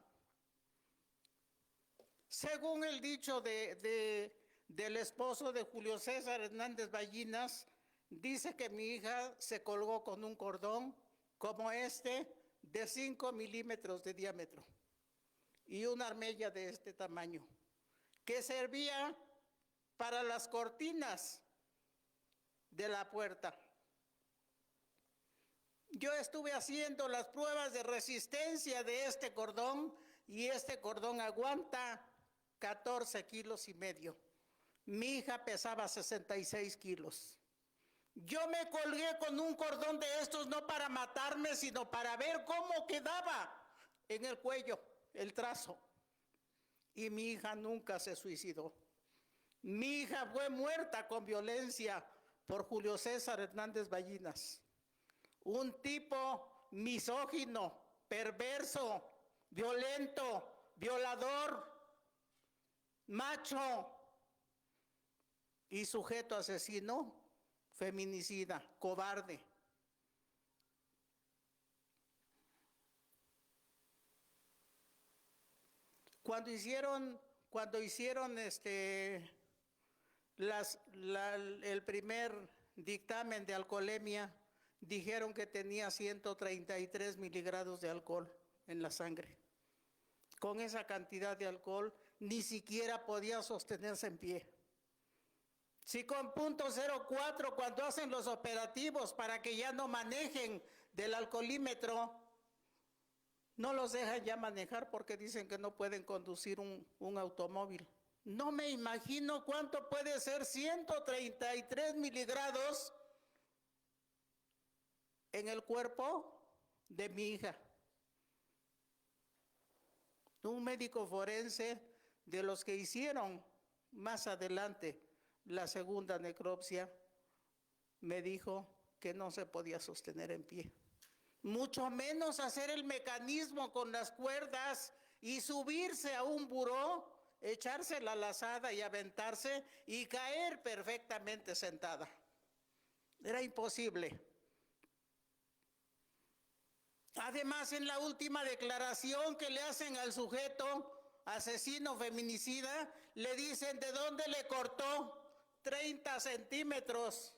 Según el dicho del esposo de Julio César Hernández Ballinas, dice que mi hija se colgó con un cordón como este de 5 milímetros de diámetro y una armella de este tamaño, que servía para las cortinas de la puerta. Yo estuve haciendo las pruebas de resistencia de este cordón y este cordón aguanta 14 kilos y medio. Mi hija pesaba 66 kilos. Yo me colgué con un cordón de estos no para matarme, sino para ver cómo quedaba en el cuello el trazo. Y mi hija nunca se suicidó. Mi hija fue muerta con violencia por Julio César Hernández Ballinas, un tipo misógino, perverso, violento, violador, macho y sujeto asesino, feminicida, cobarde. Cuando hicieron el primer dictamen de alcoholemia, dijeron que tenía 133 miligramos de alcohol en la sangre. Con esa cantidad de alcohol ni siquiera podía sostenerse en pie. Si con .04, cuando hacen los operativos para que ya no manejen del alcoholímetro, no los dejan ya manejar porque dicen que no pueden conducir un automóvil. No me imagino cuánto puede ser 133 miligramos en el cuerpo de mi hija. Un médico forense de los que hicieron más adelante la segunda necropsia me dijo que no se podía sostener en pie. Mucho menos hacer el mecanismo con las cuerdas y subirse a un buró, echarse la lazada y aventarse y caer perfectamente sentada. Era imposible. Además, en la última declaración que le hacen al sujeto asesino feminicida, le dicen de dónde le cortó 30 centímetros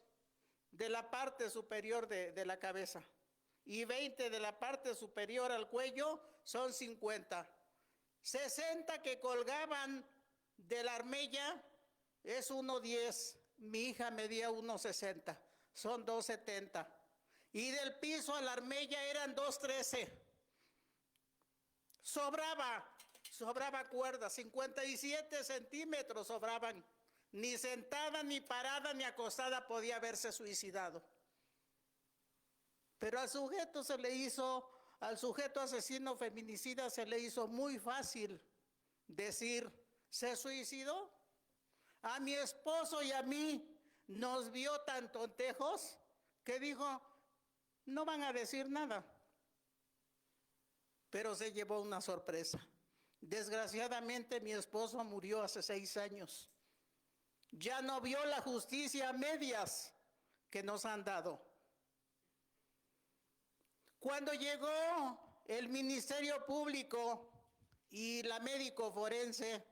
de la parte superior de la cabeza y 20 de la parte superior al cuello, son 50. 60 que colgaban de la armella es 1.10. Mi hija medía 1.60, son 2.70. Y del piso a la armella eran 2.13. Sobraba cuerda, 57 centímetros sobraban. Ni sentada, ni parada, ni acostada podía haberse suicidado. Pero al sujeto asesino feminicida se le hizo muy fácil decir, ¿se suicidó? A mi esposo y a mí nos vio tan tontejos que dijo, no van a decir nada. Pero se llevó una sorpresa. Desgraciadamente mi esposo murió hace 6 años. Ya no vio la justicia a medias que nos han dado. Cuando llegó el Ministerio Público y la médico forense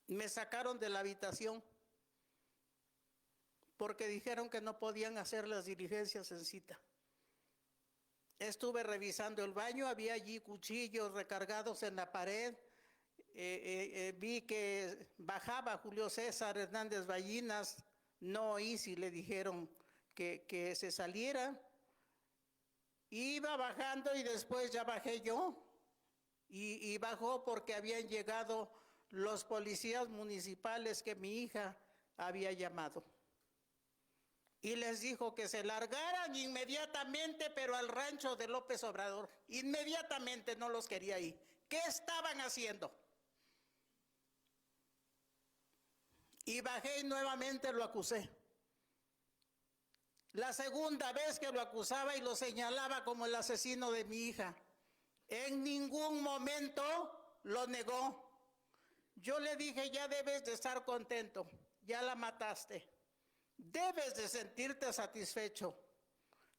me sacaron de la habitación porque dijeron que no podían hacer las diligencias en cita. Estuve revisando el baño, había allí cuchillos recargados en la pared. Vi que bajaba Julio César Hernández Ballinas, no oí si le dijeron que se saliera. Iba bajando y después ya bajé yo, y bajó porque habían llegado los policías municipales que mi hija había llamado. Y les dijo que se largaran inmediatamente, pero al rancho de López Obrador. Inmediatamente, no los quería ahí. ¿Qué estaban haciendo? Y bajé y nuevamente lo acusé. La segunda vez que lo acusaba y lo señalaba como el asesino de mi hija. En ningún momento lo negó. Yo le dije, ya debes de estar contento, ya la mataste. Debes de sentirte satisfecho.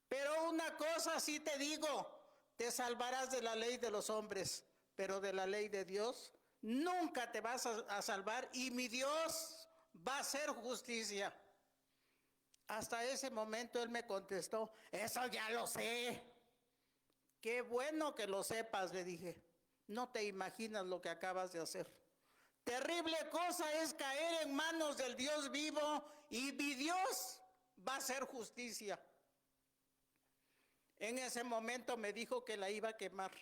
Pero una cosa sí te digo, te salvarás de la ley de los hombres, pero de la ley de Dios nunca te vas a salvar, y mi Dios va a hacer justicia. Hasta ese momento él me contestó, eso ya lo sé. Qué bueno que lo sepas, le dije. No te imaginas lo que acabas de hacer. Terrible cosa es caer en manos del Dios vivo, y mi Dios va a hacer justicia. En ese momento me dijo que la iba a quemar.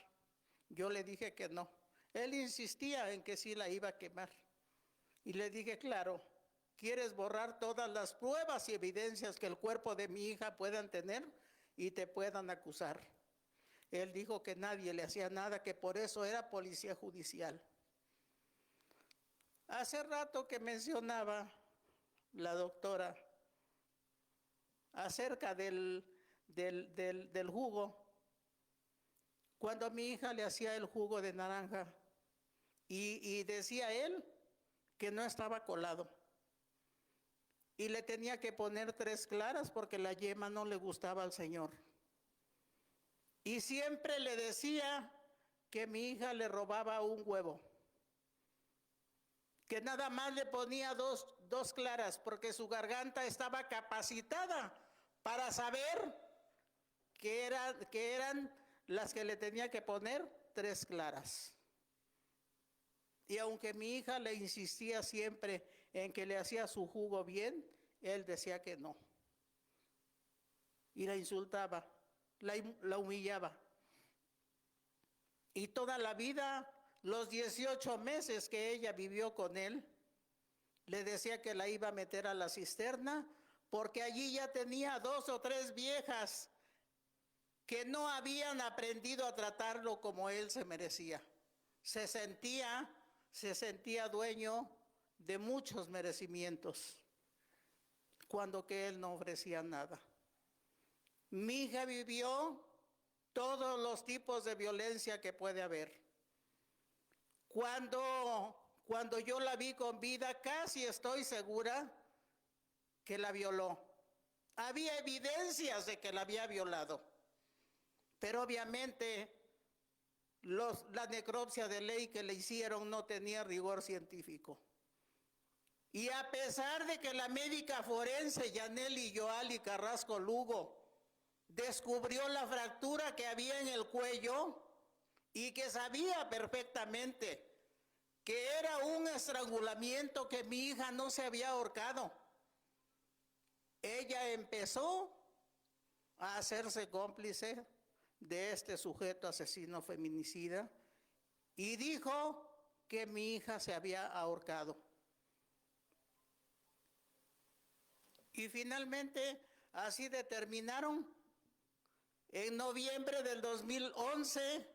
Yo le dije que no. Él insistía en que sí la iba a quemar. Y le dije, claro, ¿quieres borrar todas las pruebas y evidencias que el cuerpo de mi hija puedan tener y te puedan acusar? Él dijo que nadie le hacía nada, que por eso era policía judicial. Hace rato que mencionaba la doctora acerca del jugo. Cuando a mi hija le hacía el jugo de naranja y decía él que no estaba colado. Y le tenía que poner 3 claras porque la yema no le gustaba al señor. Y siempre le decía que mi hija le robaba un huevo. Que nada más le ponía dos claras porque su garganta estaba capacitada para saber que eran las que le tenía que poner 3 claras. Y aunque mi hija le insistía siempre en que le hacía su jugo bien, él decía que no. Y la insultaba, la humillaba. Y toda la vida, los 18 meses que ella vivió con él, le decía que la iba a meter a la cisterna, porque allí ya tenía 2 o 3 viejas que no habían aprendido a tratarlo como él se merecía. Se sentía dueño de muchos merecimientos, cuando que él no ofrecía nada. Mi hija vivió todos los tipos de violencia que puede haber. Cuando yo la vi con vida, casi estoy segura que la violó. Había evidencias de que la había violado, pero obviamente la necropsia de ley que le hicieron no tenía rigor científico. Y a pesar de que la médica forense Yaneli Yoali Carrasco Lugo descubrió la fractura que había en el cuello y que sabía perfectamente que era un estrangulamiento, que mi hija no se había ahorcado, ella empezó a hacerse cómplice de este sujeto asesino feminicida y dijo que mi hija se había ahorcado. Y finalmente así determinaron. En noviembre del 2011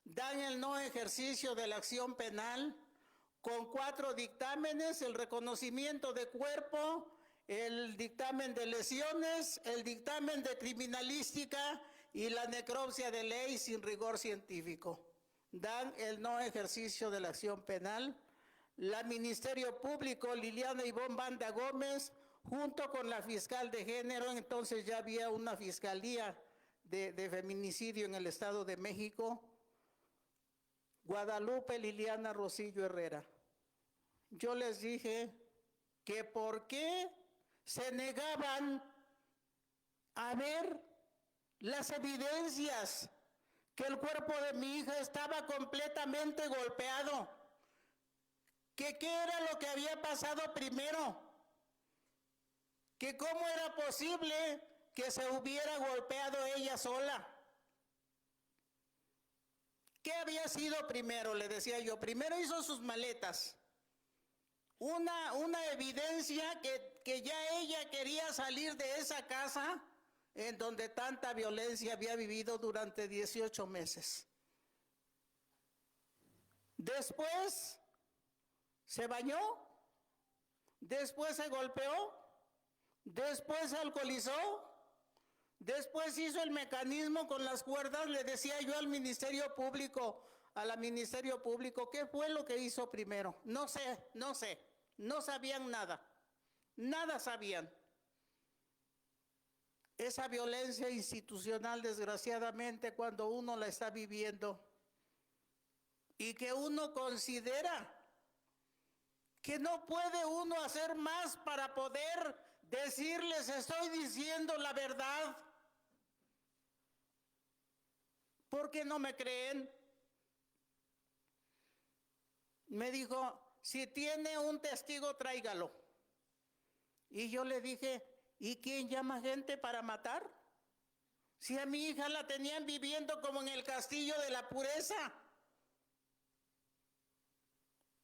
dan el no ejercicio de la acción penal con 4 dictámenes: el reconocimiento de cuerpo, el dictamen de lesiones, el dictamen de criminalística y la necropsia de ley sin rigor científico. Dan el no ejercicio de la acción penal. La Ministerio Público, Liliana Ivonne Banda Gómez, junto con la fiscal de género, entonces ya había una fiscalía de feminicidio en el Estado de México, Guadalupe Liliana Rosillo Herrera. Yo les dije que por qué se negaban a ver las evidencias que el cuerpo de mi hija estaba completamente golpeado, que qué era lo que había pasado primero, que cómo era posible que se hubiera golpeado ella sola. ¿Qué había sido primero? Le decía yo. Primero hizo sus maletas. Una evidencia que ya ella quería salir de esa casa en donde tanta violencia había vivido durante 18 meses. Después se bañó, después se golpeó, después se alcoholizó, después hizo el mecanismo con las cuerdas. Le decía yo al Ministerio Público, ¿qué fue lo que hizo primero? No sé, no sabían nada sabían. Esa violencia institucional, desgraciadamente, cuando uno la está viviendo y que uno considera que no puede uno hacer más para poder decirles, estoy diciendo la verdad, ¿por qué no me creen? Me dijo, si tiene un testigo, tráigalo. Y yo le dije, ¿y quién llama gente para matar? Si a mi hija la tenían viviendo como en el castillo de la pureza.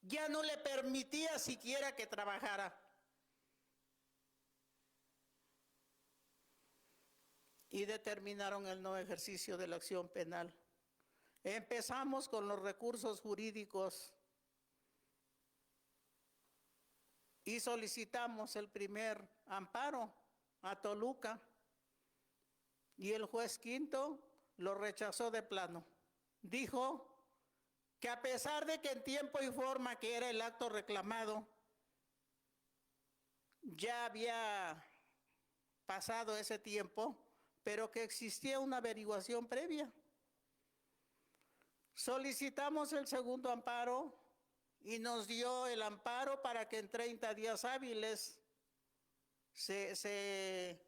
Ya no le permitía siquiera que trabajara. Y determinaron el no ejercicio de la acción penal. Empezamos con los recursos jurídicos y solicitamos el primer amparo a Toluca y el juez quinto lo rechazó de plano. Dijo que a pesar de que en tiempo y forma, que era el acto reclamado, ya había pasado ese tiempo, pero que existía una averiguación previa. Solicitamos el segundo amparo y nos dio el amparo para que en 30 días hábiles se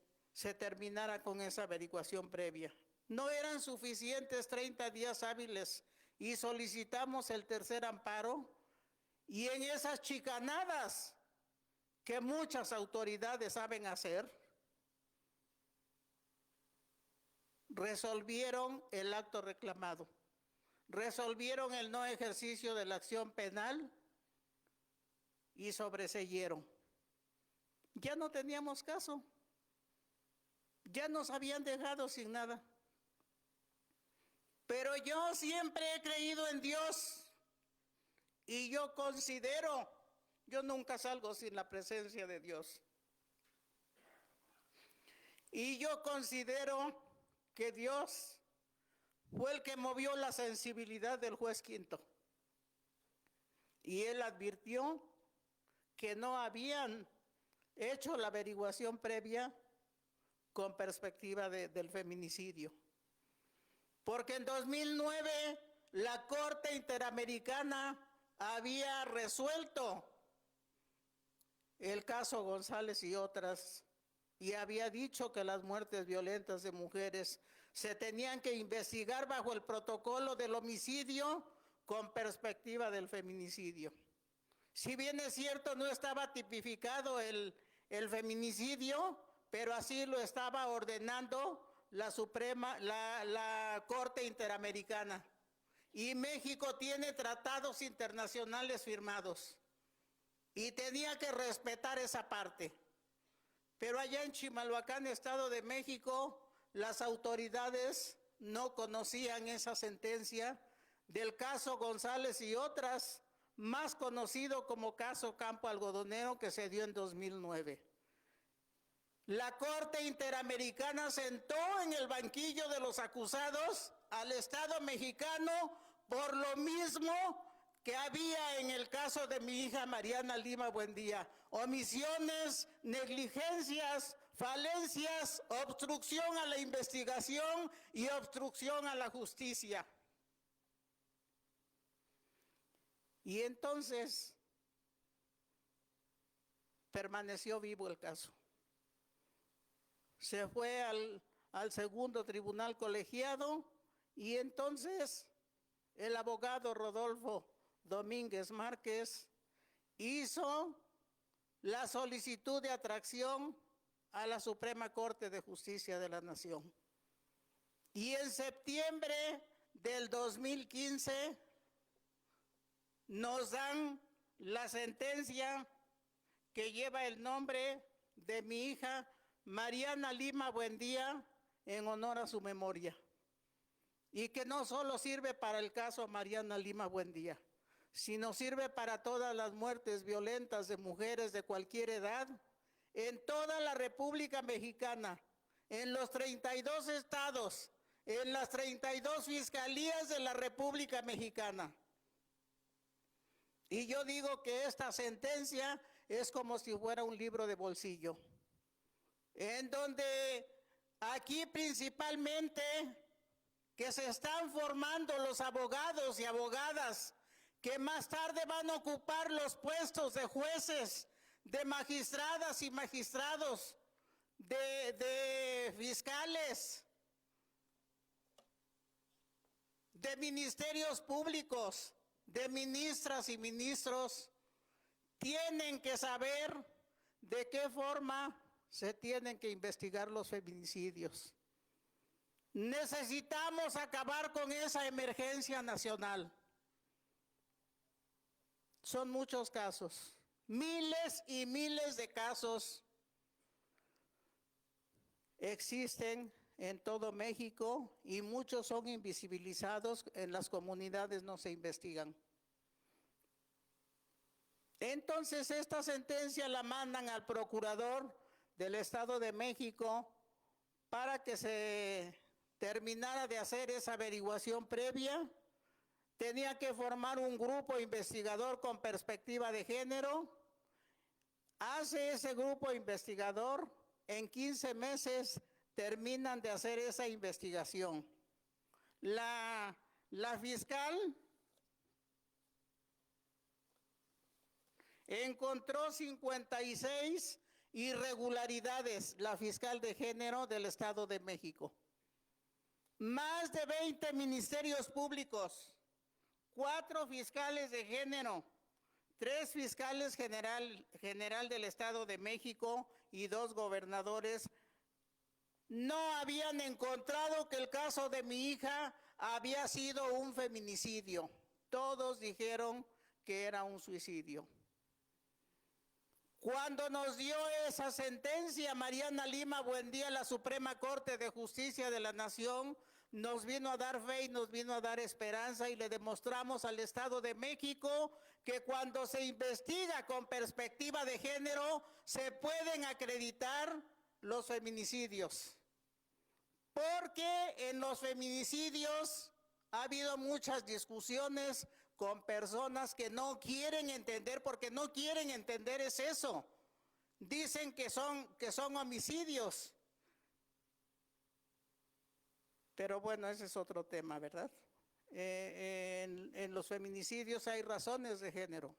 terminara con esa averiguación previa. No eran suficientes 30 días hábiles y solicitamos el tercer amparo, y en esas chicanadas que muchas autoridades saben hacer, resolvieron el acto reclamado, resolvieron el no ejercicio de la acción penal y sobreseyeron. Ya no teníamos caso, ya nos habían dejado sin nada. Pero yo siempre he creído en Dios y yo considero, yo nunca salgo sin la presencia de Dios. Y yo considero que Dios fue el que movió la sensibilidad del juez quinto. Y él advirtió que no habían hecho la averiguación previa con perspectiva del feminicidio. Porque en 2009 la Corte Interamericana había resuelto el caso González y otras, y había dicho que las muertes violentas de mujeres se tenían que investigar bajo el protocolo del homicidio con perspectiva del feminicidio. Si bien es cierto, no estaba tipificado el feminicidio, pero así lo estaba ordenando la Corte Interamericana. Y México tiene tratados internacionales firmados y tenía que respetar esa parte. Pero allá en Chimalhuacán, Estado de México, las autoridades no conocían esa sentencia del caso González y otras, más conocido como caso Campo Algodonero, que se dio en 2009. La Corte Interamericana sentó en el banquillo de los acusados al Estado mexicano por lo mismo que había en el caso de mi hija Mariana Lima Buendía: omisiones, negligencias, falencias, obstrucción a la investigación y obstrucción a la justicia. Y entonces permaneció vivo el caso. Se fue al segundo tribunal colegiado y entonces el abogado Rodolfo Domínguez Márquez hizo la solicitud de atracción a la Suprema Corte de Justicia de la Nación. Y en septiembre del 2015 nos dan la sentencia que lleva el nombre de mi hija Mariana Lima Buendía en honor a su memoria. Y que no solo sirve para el caso Mariana Lima Buendía, sino sirve para todas las muertes violentas de mujeres de cualquier edad en toda la República Mexicana, en los 32 estados, en las 32 fiscalías de la República Mexicana. Y yo digo que esta sentencia es como si fuera un libro de bolsillo, en donde aquí principalmente que se están formando los abogados y abogadas que más tarde van a ocupar los puestos de jueces, de magistradas y magistrados, de fiscales, de ministerios públicos, de ministras y ministros, tienen que saber de qué forma se tienen que investigar los feminicidios. Necesitamos acabar con esa emergencia nacional. Son muchos casos, miles y miles de casos existen en todo México y muchos son invisibilizados, en las comunidades no se investigan. Entonces esta sentencia la mandan al procurador del Estado de México para que se terminara de hacer esa averiguación previa. Tenía que formar un grupo investigador con perspectiva de género. Hace ese grupo investigador, en 15 meses terminan de hacer esa investigación. La fiscal encontró 56 irregularidades, la fiscal de género del Estado de México. Más de 20 ministerios públicos, 4 fiscales de género, 3 fiscales general del Estado de México y 2 gobernadores no habían encontrado que el caso de mi hija había sido un feminicidio. Todos dijeron que era un suicidio. Cuando nos dio esa sentencia, Mariana Lima Buendía, la Suprema Corte de Justicia de la Nación, nos vino a dar fe y nos vino a dar esperanza y le demostramos al Estado de México que cuando se investiga con perspectiva de género, se pueden acreditar los feminicidios. Porque en los feminicidios ha habido muchas discusiones con personas que no quieren entender, porque no quieren entender es eso. Dicen que son homicidios. Pero bueno, ese es otro tema, ¿verdad? En los feminicidios hay razones de género.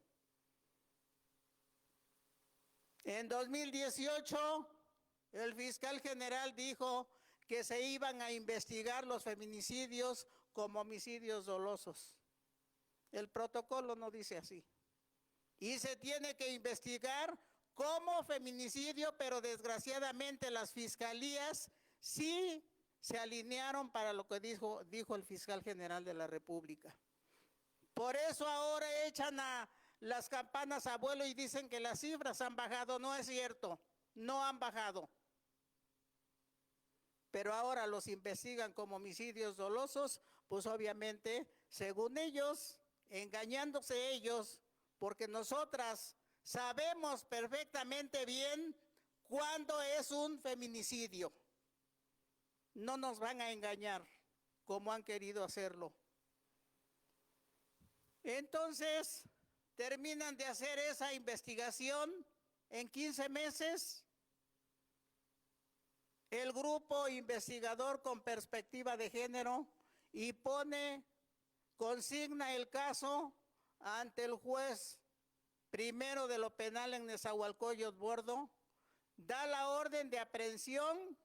En 2018, el fiscal general dijo que se iban a investigar los feminicidios como homicidios dolosos. El protocolo no dice así. Y se tiene que investigar como feminicidio, pero desgraciadamente las fiscalías sí se alinearon para lo que dijo el fiscal general de la República. Por eso ahora echan a las campanas a vuelo y dicen que las cifras han bajado. No es cierto, no han bajado. Pero ahora los investigan como homicidios dolosos, pues obviamente, según ellos, engañándose ellos, porque nosotras sabemos perfectamente bien cuándo es un feminicidio. No nos van a engañar como han querido hacerlo. Entonces, terminan de hacer esa investigación en 15 meses. El grupo investigador con perspectiva de género y consigna el caso ante el juez primero de lo penal en Nezahualcóyotl Bordo, da la orden de aprehensión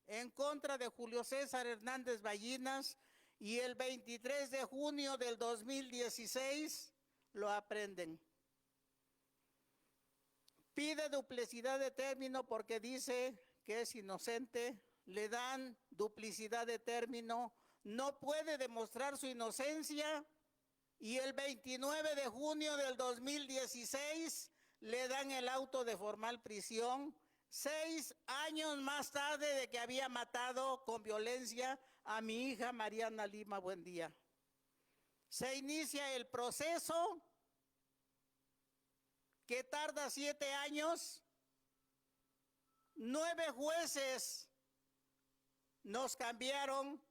en contra de Julio César Hernández Ballinas y el 23 de junio del 2016 lo aprenden. Pide duplicidad de término porque dice que es inocente, le dan duplicidad de término, no puede demostrar su inocencia y el 29 de junio del 2016 le dan el auto de formal prisión, 6 años más tarde de que había matado con violencia a mi hija Mariana Lima Buendía. Se inicia el proceso que tarda 7 años, 9 jueces nos cambiaron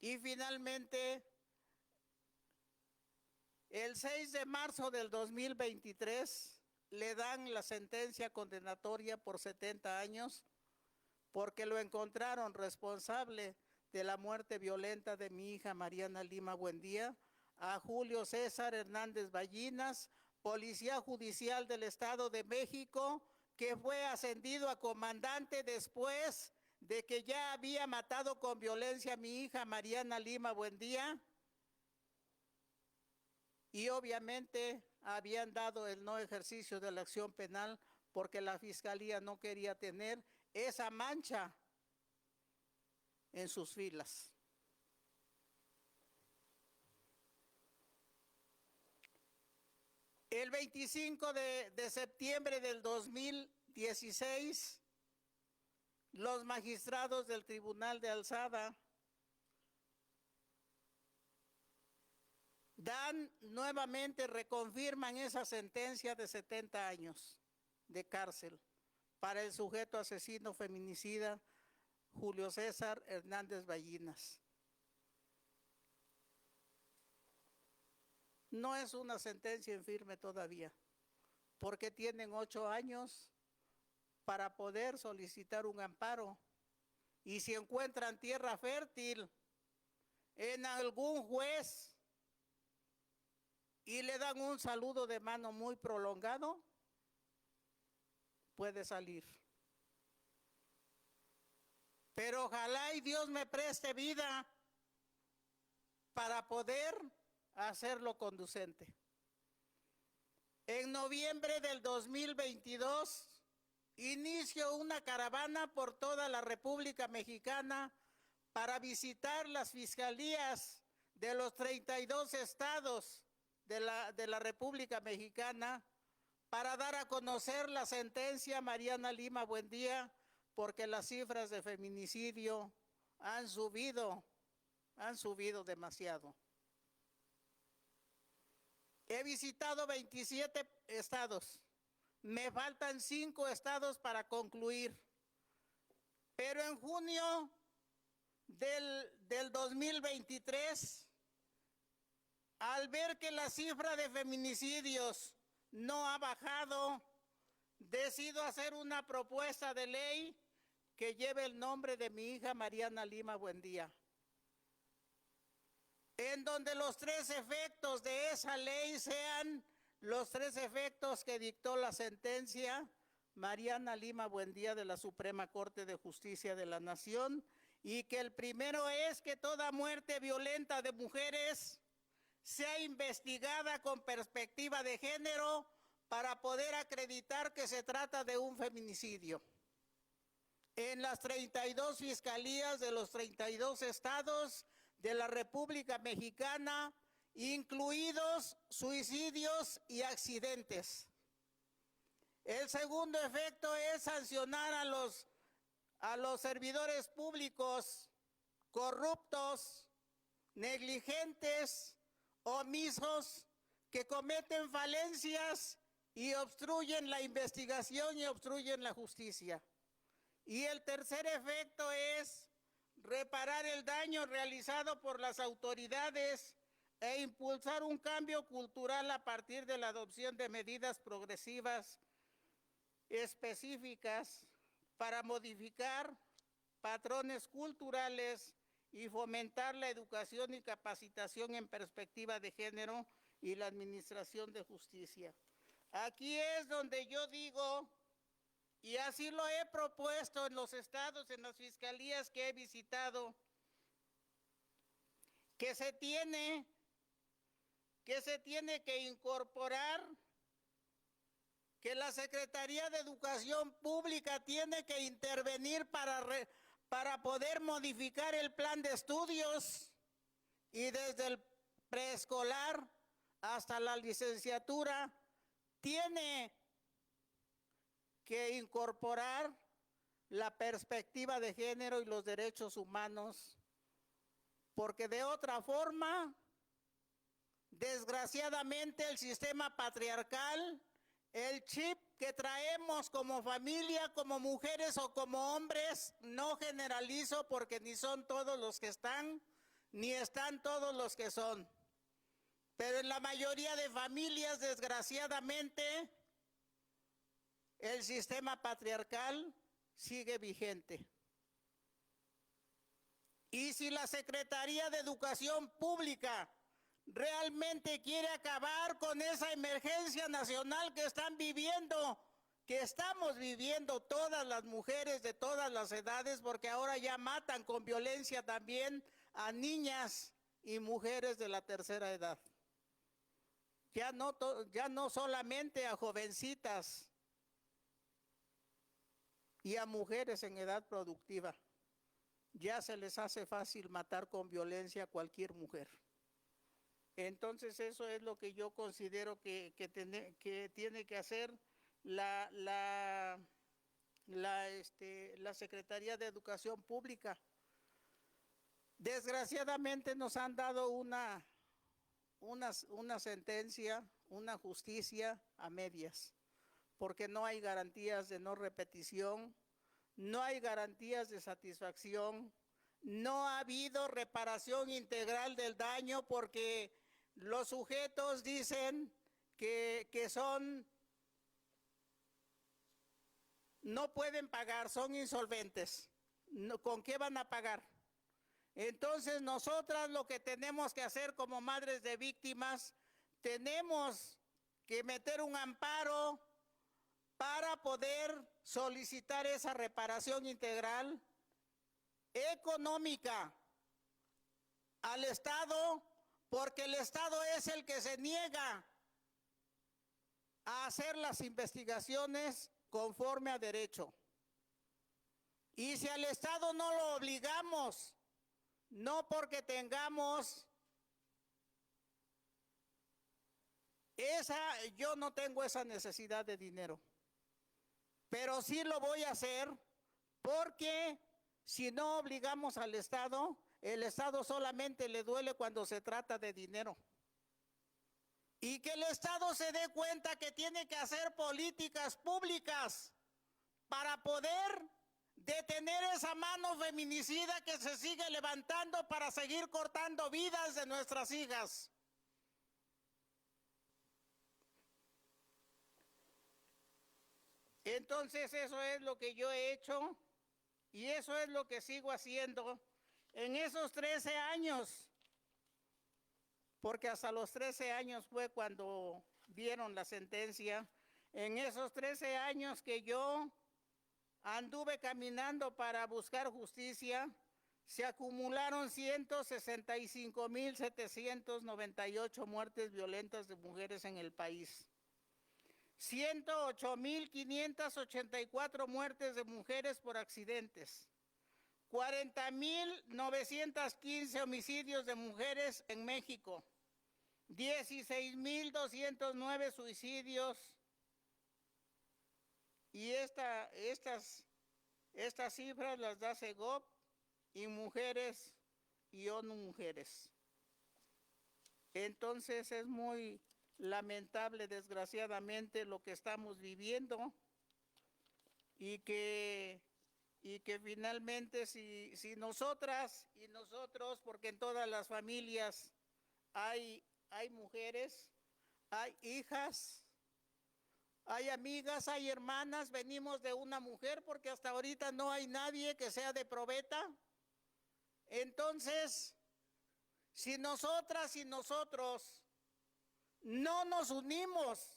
y finalmente el 6 de marzo del 2023 le dan la sentencia condenatoria por 70 años porque lo encontraron responsable de la muerte violenta de mi hija Mariana Lima Buendía, a Julio César Hernández Ballinas, policía judicial del Estado de México, que fue ascendido a comandante después de que ya había matado con violencia a mi hija Mariana Lima Buendía, y obviamente habían dado el no ejercicio de la acción penal porque la Fiscalía no quería tener esa mancha en sus filas. El 25 de septiembre del 2016, los magistrados del Tribunal de Alzada nuevamente reconfirman esa sentencia de 70 años de cárcel para el sujeto asesino feminicida Julio César Hernández Ballinas. No es una sentencia en firme todavía, porque tienen 8 años para poder solicitar un amparo. Y si encuentran tierra fértil en algún juez y le dan un saludo de mano muy prolongado, puede salir. Pero ojalá y Dios me preste vida para poder hacerlo conducente. En noviembre del 2022 inicio una caravana por toda la República Mexicana para visitar las fiscalías de los 32 estados de la República Mexicana para dar a conocer la sentencia Mariana Lima Buendía, porque las cifras de feminicidio han subido demasiado. He visitado 27 estados, me faltan 5 estados para concluir, pero en junio del 2023, al ver que la cifra de feminicidios no ha bajado, decido hacer una propuesta de ley que lleve el nombre de mi hija Mariana Lima Buendía, en donde los 3 efectos de esa ley sean los 3 efectos que dictó la sentencia Mariana Lima Buendía de la Suprema Corte de Justicia de la Nación, y que el primero es que toda muerte violenta de mujeres sea investigada con perspectiva de género para poder acreditar que se trata de un feminicidio. En las 32 fiscalías de los 32 estados de la República Mexicana, incluidos suicidios y accidentes. El segundo efecto es sancionar a los servidores públicos corruptos, negligentes, omisos, que cometen falencias y obstruyen la investigación y obstruyen la justicia. Y el tercer efecto es reparar el daño realizado por las autoridades e impulsar un cambio cultural a partir de la adopción de medidas progresivas específicas para modificar patrones culturales y fomentar la educación y capacitación en perspectiva de género y la administración de justicia. Aquí es donde yo digo, y así lo he propuesto en los estados, en las fiscalías que he visitado, que se tiene que incorporar, que la Secretaría de Educación Pública tiene que intervenir para poder modificar el plan de estudios, y desde el preescolar hasta la licenciatura tiene que incorporar la perspectiva de género y los derechos humanos, porque de otra forma, desgraciadamente, el sistema patriarcal, el chip que traemos como familia, como mujeres o como hombres, no generalizo porque ni son todos los que están, ni están todos los que son. Pero en la mayoría de familias, desgraciadamente, el sistema patriarcal sigue vigente. Y si la Secretaría de Educación Pública realmente quiere acabar con esa emergencia nacional que están viviendo, que estamos viviendo todas las mujeres de todas las edades, porque ahora ya matan con violencia también a niñas y mujeres de la tercera edad. Ya no solamente a jovencitas y a mujeres en edad productiva, ya se les hace fácil matar con violencia a cualquier mujer. Entonces eso es lo que yo considero que tiene que hacer la Secretaría de Educación Pública. Desgraciadamente nos han dado una sentencia, una justicia a medias, porque no hay garantías de no repetición, no hay garantías de satisfacción, no ha habido reparación integral del daño, porque los sujetos dicen que no pueden pagar, son insolventes. ¿Con qué van a pagar? Entonces nosotras lo que tenemos que hacer como madres de víctimas, tenemos que meter un amparo para poder solicitar esa reparación integral económica al Estado, porque el Estado es el que se niega a hacer las investigaciones conforme a derecho. Y si al Estado no lo obligamos, no porque tengamos yo no tengo esa necesidad de dinero, pero sí lo voy a hacer, porque si no obligamos al Estado, el Estado solamente le duele cuando se trata de dinero. Y que el Estado se dé cuenta que tiene que hacer políticas públicas para poder detener esa mano feminicida que se sigue levantando para seguir cortando vidas de nuestras hijas. Entonces eso es lo que yo he hecho y eso es lo que sigo haciendo en esos 13 años, porque hasta los 13 años fue cuando dieron la sentencia. En esos 13 años que yo anduve caminando para buscar justicia, se acumularon 165,798 muertes violentas de mujeres en el país. 108,584 muertes de mujeres por accidentes. 40,915 homicidios de mujeres en México. 16,209 suicidios. Y estas cifras las da Segov y Mujeres y ONU Mujeres. Entonces es muy lamentable, desgraciadamente, lo que estamos viviendo y que finalmente si nosotras y nosotros, porque en todas las familias hay mujeres, hay hijas, hay amigas, hay hermanas, venimos de una mujer, porque hasta ahorita no hay nadie que sea de probeta. Entonces, si nosotras y nosotros no nos unimos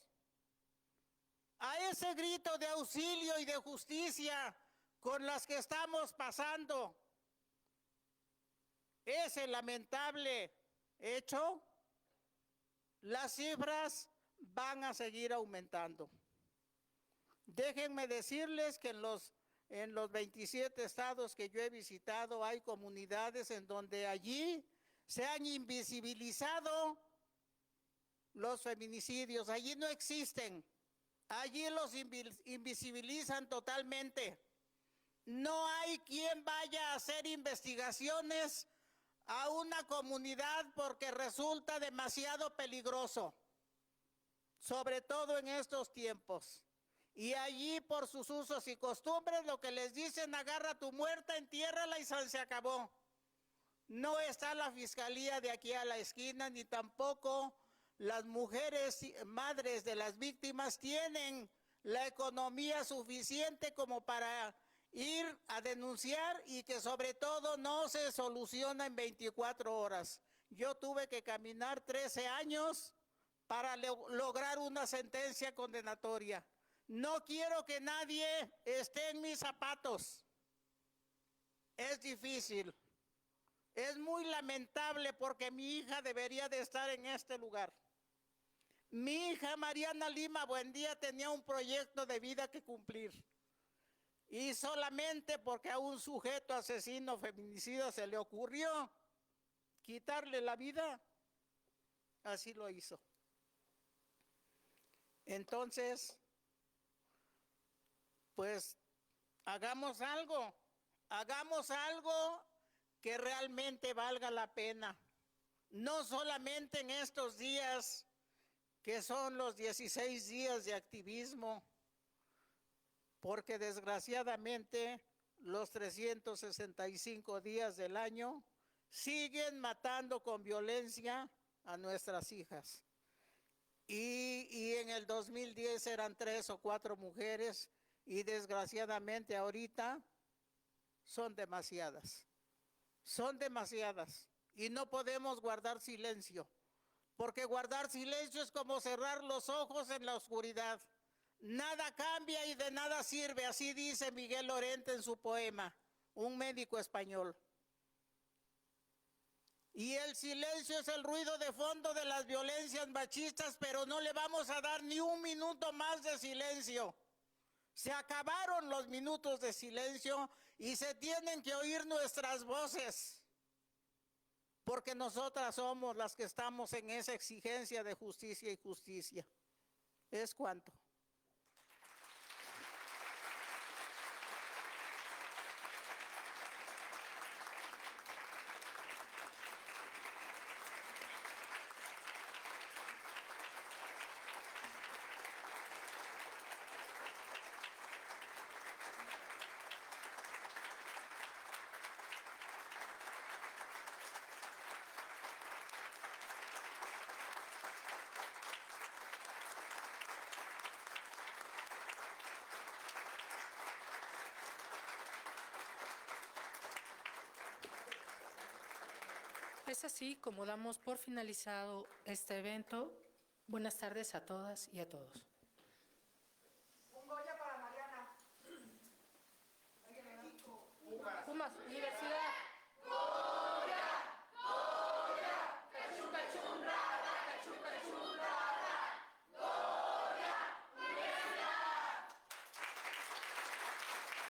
a ese grito de auxilio y de justicia con las que estamos pasando ese lamentable hecho, las cifras van a seguir aumentando. Déjenme decirles que en los 27 estados que yo he visitado hay comunidades en donde allí se han invisibilizado los feminicidios, allí no existen, allí los invisibilizan totalmente. No hay quien vaya a hacer investigaciones a una comunidad porque resulta demasiado peligroso, sobre todo en estos tiempos. Y allí por sus usos y costumbres lo que les dicen, agarra tu muerta, entiérrala y se acabó. No está la fiscalía de aquí a la esquina, ni tampoco las mujeres madres de las víctimas tienen la economía suficiente como para ir a denunciar y que sobre todo no se soluciona en 24 horas. Yo tuve que caminar 13 años para lograr una sentencia condenatoria. No quiero que nadie esté en mis zapatos. Es difícil. Es muy lamentable porque mi hija debería de estar en este lugar. Mi hija Mariana Lima Buendía tenía un proyecto de vida que cumplir. Y solamente porque a un sujeto asesino feminicida se le ocurrió quitarle la vida, así lo hizo. Entonces, pues hagamos algo que realmente valga la pena. No solamente en estos días, que son los 16 días de activismo, porque desgraciadamente los 365 días del año siguen matando con violencia a nuestras hijas. Y en el 2010 eran 3 o 4 mujeres y desgraciadamente ahorita son demasiadas. Son demasiadas y no podemos guardar silencio, porque guardar silencio es como cerrar los ojos en la oscuridad. Nada cambia y de nada sirve, así dice Miguel Lorente en su poema, un médico español. Y el silencio es el ruido de fondo de las violencias machistas, pero no le vamos a dar ni un minuto más de silencio. Se acabaron los minutos de silencio y se tienen que oír nuestras voces, porque nosotras somos las que estamos en esa exigencia de justicia y justicia. Es cuanto. Es así como damos por finalizado este evento. Buenas tardes a todas y a todos. Un Goya para Mariana. Pumas, Universidad.